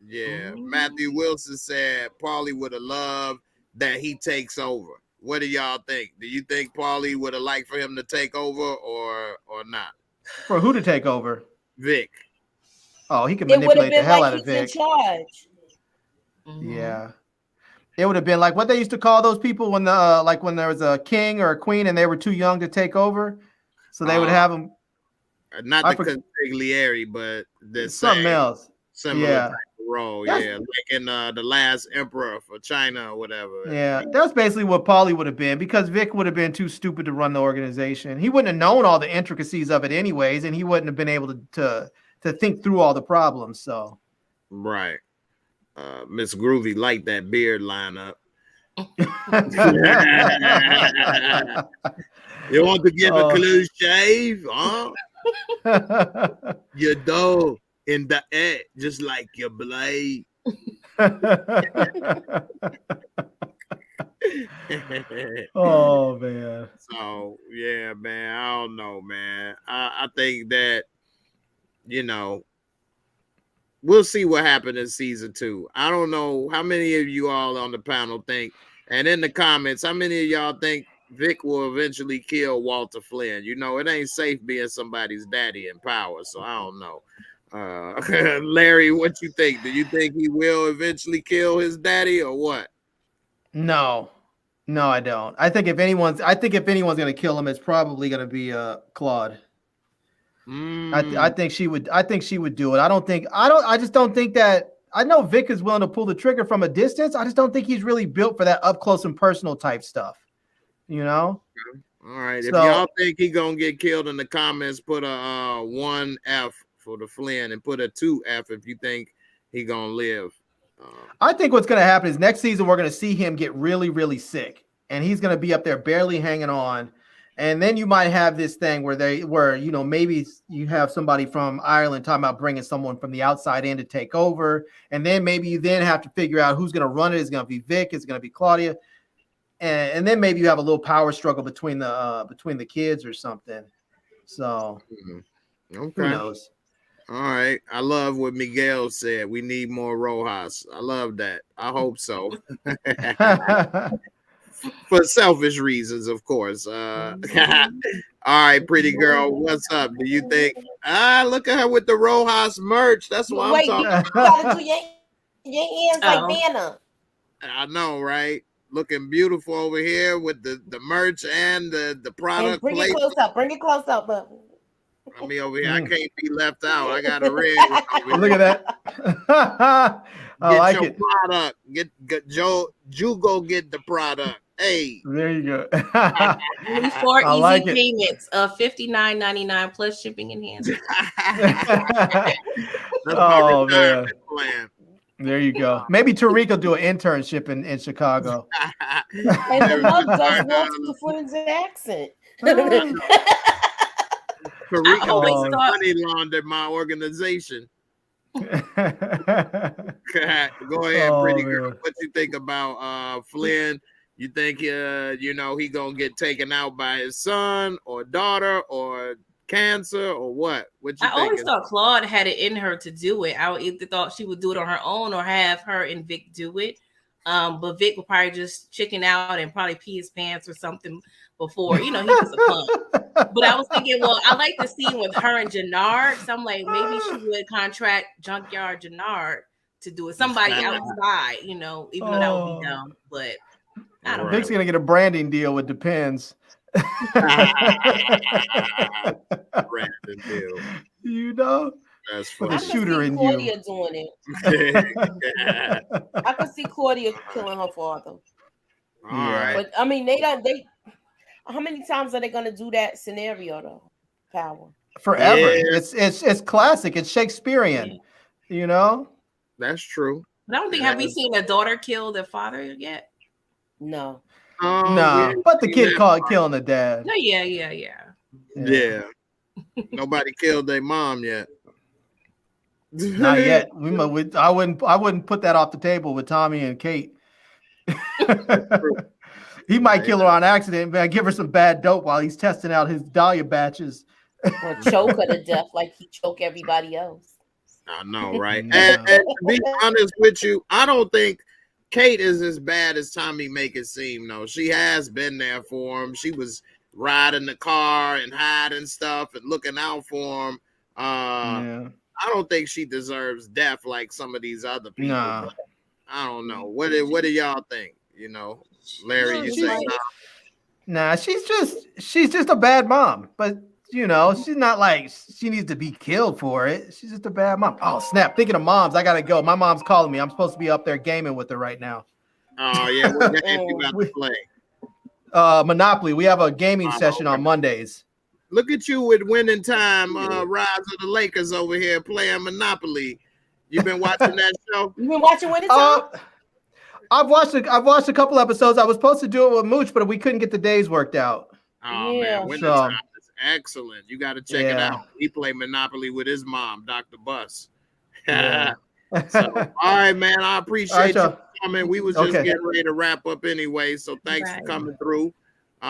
Speaker 1: Yeah. Matthew Wilson said Paulie would have loved that he takes over. What do y'all think? Do you think Paulie would have liked for him to take over or not?
Speaker 5: For who to take over?
Speaker 1: Vic.
Speaker 5: Oh, he could manipulate the hell out of
Speaker 3: Vic.
Speaker 5: Vic. Yeah. It would have been like what they used to call those people when when there was a king or a queen and they were too young to take over. So they would have them.
Speaker 1: Not the consigliere, but
Speaker 5: something else.
Speaker 1: Similar type of role. Like in the last emperor for China or whatever.
Speaker 5: Yeah, that's basically what Paulie would have been, because Vic would have been too stupid to run the organization. He wouldn't have known all the intricacies of it anyways, and he wouldn't have been able to think through all the problems. So
Speaker 1: right. Miss Groovy liked that beard lineup. You want to give a close shave, huh? Your dough in the air, just like your blade.
Speaker 5: Oh man.
Speaker 1: So yeah, man. I don't know, man. I think that, you know, we'll see what happened in season 2. I don't know how many of you all on the panel think, and in the comments, how many of y'all think Vic will eventually kill Walter Flynn? You know, it ain't safe being somebody's daddy in power, so I don't know. Larry, what you think? Do you think he will eventually kill his daddy or what?
Speaker 5: No, I don't. I think if anyone's going to kill him, it's probably going to be Claude. I think she would. I think she would do it. I just don't think that. I know Vic is willing to pull the trigger from a distance. I just don't think he's really built for that up close and personal type stuff. You know.
Speaker 1: All right. So, if y'all think he gonna get killed in the comments, put a 1F for the Flynn and put a 2F if you think he gonna live.
Speaker 5: I think what's gonna happen is next season we're gonna see him get really, really sick, and he's gonna be up there barely hanging on. And then you might have this thing where you know, maybe you have somebody from Ireland talking about bringing someone from the outside in to take over. And then maybe you then have to figure out who's going to run it. Is it going to be Vic? Is it going to be Claudia? And then maybe you have a little power struggle between the kids or something. So
Speaker 1: okay.
Speaker 5: Who knows?
Speaker 1: All right. I love what Miguel said. We need more Rojas. I love that. I hope so. For selfish reasons, of course. All right, pretty girl, what's up? Do you think? Look at her with the Rojas merch. That's what I'm talking about.
Speaker 3: You gotta do your hands like Vanna.
Speaker 1: I know, right? Looking beautiful over here with the merch and the product.
Speaker 3: And bring it close up. Bring it close up, but
Speaker 1: I mean, over here, I can't be left out. I got a red.
Speaker 5: Look at that. I like
Speaker 1: your product. Get Joe. You go get the product. Hey,
Speaker 5: there you go.
Speaker 4: 4 easy payments of $59.99 plus shipping and handling.
Speaker 5: Oh man, plan. There you go. Maybe Tariq will do an internship in Chicago.
Speaker 3: And the mug does Walter Flynn's accent.
Speaker 1: Tariq money laundered my organization. Go ahead, pretty girl. What you think about Flynn? You think you know, he gonna get taken out by his son or daughter or cancer or what? What you think?
Speaker 4: I always thought Claude had it in her to do it. I either thought she would do it on her own or have her and Vic do it. But Vic would probably just chicken out and probably pee his pants or something before, you know, he was a punk. But I was thinking, well, I like the scene with her and Janard. So I'm like, maybe she would contract Junkyard Janard to do it. Somebody outside, you know, even though that would be dumb. But I don't know.
Speaker 5: Vic's gonna get a branding deal with Depends.
Speaker 1: Brandon deal.
Speaker 5: You know,
Speaker 1: that's funny.
Speaker 3: I
Speaker 5: shooter in
Speaker 3: Claudia
Speaker 5: you.
Speaker 3: doing it. I could see Claudia killing her father.
Speaker 1: All right.
Speaker 3: But I mean, they how many times are they gonna do that scenario though? Power.
Speaker 5: Forever. Yeah. It's classic. It's Shakespearean. Yeah. You know?
Speaker 1: That's true.
Speaker 4: But I don't think have we seen a daughter kill their father yet?
Speaker 3: No.
Speaker 5: No, but the kid called killing the dad.
Speaker 4: No, yeah.
Speaker 1: Nobody killed their mom yet.
Speaker 5: Not yet. I wouldn't put that off the table with Tommy and Kate. He might kill her on accident, but give her some bad dope while he's testing out his Dahlia batches.
Speaker 3: Or choke her to death like he choke everybody else.
Speaker 1: I know, right? And to be honest with you, I don't think Kate is as bad as Tommy make it seem. No, she has been there for him. She was riding the car and hiding stuff and looking out for him. I don't think she deserves death like some of these other people.
Speaker 5: Nah.
Speaker 1: I don't know. What do y'all think? You know, Larry, you say no?
Speaker 5: Nah, she's just a bad mom. But you know, she's not like she needs to be killed for it. She's just a bad mom. Oh, snap. Thinking of moms, I got to go. My mom's calling me. I'm supposed to be up there gaming with her right now.
Speaker 1: Oh, yeah. What game you got to play?
Speaker 5: Monopoly. We have a gaming session on Mondays.
Speaker 1: Look at you with winning time. Rise of the Lakers over here playing Monopoly. You been watching that show?
Speaker 3: You been watching winning time?
Speaker 5: I've watched a couple episodes. I was supposed to do it with Mooch, but we couldn't get the days worked out.
Speaker 1: Oh, man. Winning time. Excellent. You got to check it out. He played Monopoly with his mom, Dr. Bus. So, all right, man. I appreciate you coming. We was just getting ready to wrap up anyway. So thanks for coming through.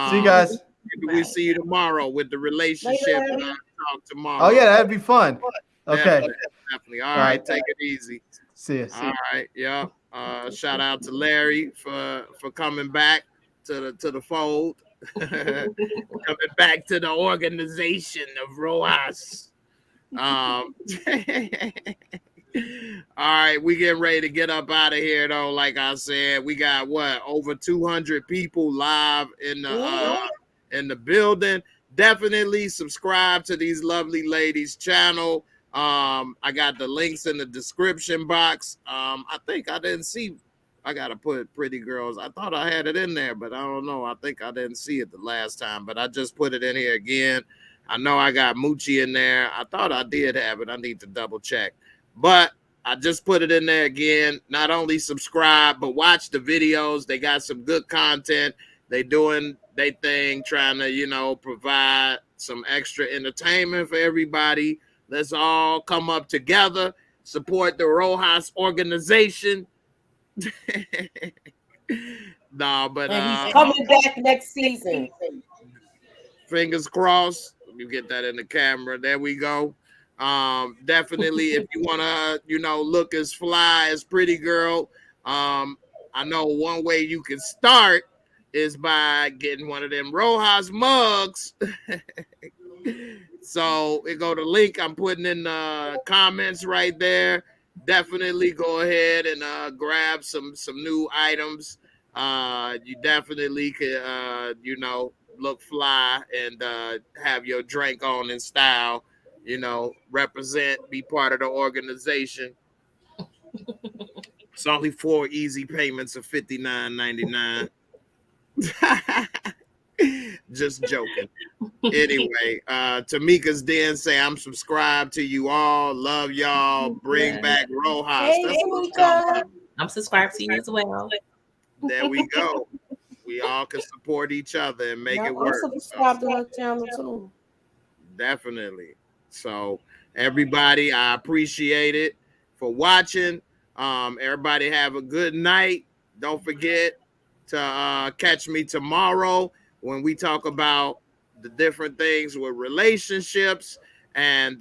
Speaker 5: See you guys.
Speaker 1: Maybe we'll see you tomorrow with the relationship. Talk tomorrow.
Speaker 5: Oh, yeah, that'd be fun. Okay.
Speaker 1: definitely. All right, take it easy.
Speaker 5: See ya.
Speaker 1: All right, yeah. Shout out to Larry for coming back to the fold, coming back to the organization of Rojas. All right, we getting ready to get up out of here though. Like I said, we got what, over 200 people live in the building. Definitely subscribe to these lovely ladies' channel. I got the links in the description box. I think I didn't see. I gotta put Pretty Girls. I thought I had it in there, but I don't know. I think I didn't see it the last time, but I just put it in here again. I know I got Moochie in there. I thought I did have it. I need to double check, but I just put it in there again. Not only subscribe, but watch the videos. They got some good content. They doing their thing, trying to, provide some extra entertainment for everybody. Let's all come up together, support the Rojas organization. No, but
Speaker 3: he's coming back next season.
Speaker 1: Fingers crossed. Let me get that in the camera. There we go. Definitely, if you want to, look as fly as Pretty Girl, I know one way you can start is by getting one of them Rojas mugs. So it go to link I'm putting in the comments right there. Definitely go ahead and grab some new items. You definitely can look fly and have your drink on in style, represent, be part of the organization. It's only 4 easy payments of $59.99. Just joking. Anyway, Tamika's Den say I'm subscribed to you all. Love y'all. Bring back Rojas.
Speaker 3: Hey,
Speaker 4: I'm subscribed to you as well.
Speaker 1: There we go. We all can support each other and make it work.
Speaker 3: I'm subscribed to her channel too.
Speaker 1: Definitely. So everybody, I appreciate it for watching. Everybody have a good night. Don't forget to catch me tomorrow when we talk about the different things with relationships and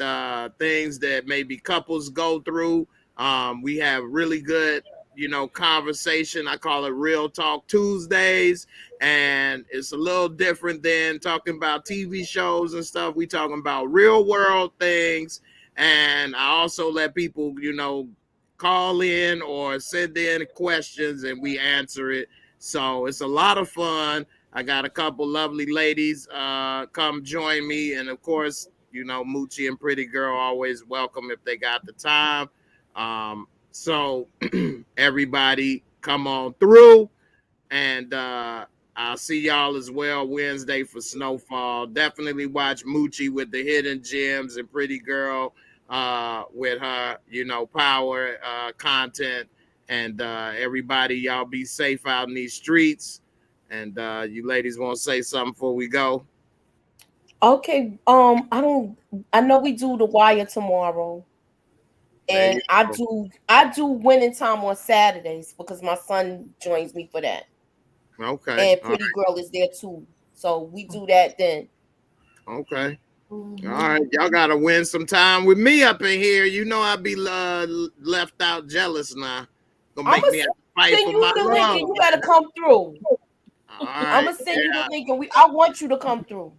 Speaker 1: things that maybe couples go through. We have really good, conversation. I call it Real Talk Tuesdays, and it's a little different than talking about TV shows and stuff. We talking about real world things, and I also let people, call in or send in questions and we answer it. So it's a lot of fun. I got a couple lovely ladies come join me, and of course, Moochie and Pretty Girl always welcome if they got the time. So everybody come on through, and I'll see y'all as well Wednesday for Snowfall. Definitely watch Moochie with the hidden gems and Pretty Girl with her, power content. And everybody, y'all be safe out in these streets. And you ladies want to say something before we go?
Speaker 3: Okay. I know we do the wire tomorrow. And I do winning time on Saturdays because my son joins me for that.
Speaker 1: Okay.
Speaker 3: And Pretty Girl is there too. So we do that then.
Speaker 1: Okay. Mm-hmm. All right. Y'all got to win some time with me up in here. I'd be left out jealous now. Gonna make me have to fight for my love.
Speaker 3: You gotta come through.
Speaker 1: Right,
Speaker 3: I'm gonna send you the link, and I want you to come through.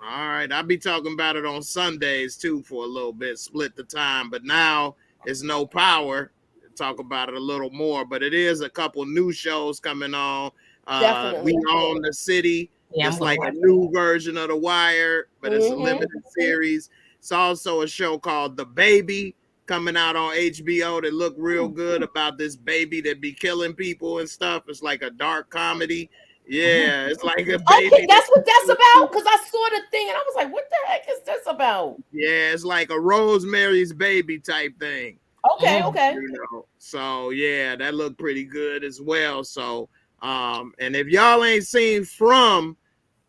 Speaker 1: All right, I'll be talking about it on Sundays too for a little bit, split the time. But now it's no power. Talk about it a little more, but it is a couple new shows coming on.
Speaker 3: Definitely.
Speaker 1: We Own the City.
Speaker 4: Yeah,
Speaker 1: it's like a new version of The Wire, but it's a limited series. It's also a show called The Baby, coming out on HBO that look real good about this baby that be killing people and stuff. It's like a dark comedy. Yeah, it's like a baby.
Speaker 3: Okay, that's what that's about. Because I saw the thing and I was like, what the heck is this about?
Speaker 1: Yeah, it's like a Rosemary's Baby type thing.
Speaker 3: Okay.
Speaker 1: So yeah, that looked pretty good as well. So and if y'all ain't seen From,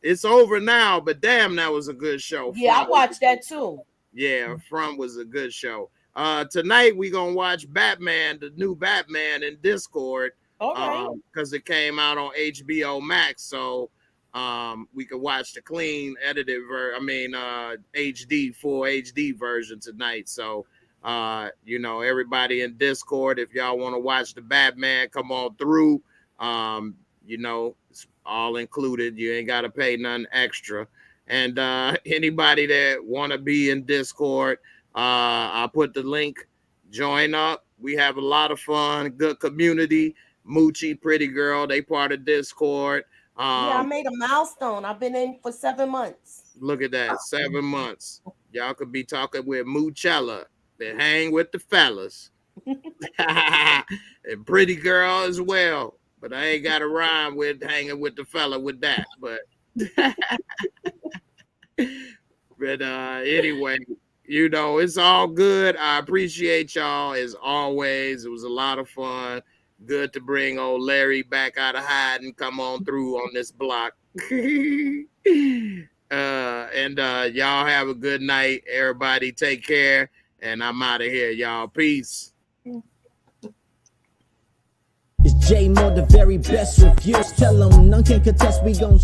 Speaker 1: it's over now, but damn, that was a good show.
Speaker 3: Yeah, I watched that too.
Speaker 1: Yeah, From was a good show. Tonight we gonna watch Batman, the new Batman in Discord.
Speaker 3: Okay.
Speaker 1: Because it came out on HBO Max, so we could watch the clean edited HD full HD version tonight. So You know, everybody in Discord, if y'all want to watch the Batman, come on through. You know, it's all included. You ain't got to pay nothing extra. And anybody that want to be in Discord, I'll put the link. Join up. We have a lot of fun, good community. Moochie, Pretty Girl, they part of Discord.
Speaker 3: Yeah, I made a milestone. I've been in for 7 months.
Speaker 1: Look at that, 7 months. Y'all could be talking with Moochella. They hang with the fellas. And Pretty Girl as well. But I ain't got to rhyme with hanging with the fella with that. But anyway, you know, it's all good. I appreciate y'all as always. It was a lot of fun. Good to bring old Larry back out of hiding, come on through on this block. And y'all have a good night. Everybody take care. And I'm out of here, y'all. Peace.
Speaker 2: It's J Moore, the very best reviews. Tell them none can contest, we gon'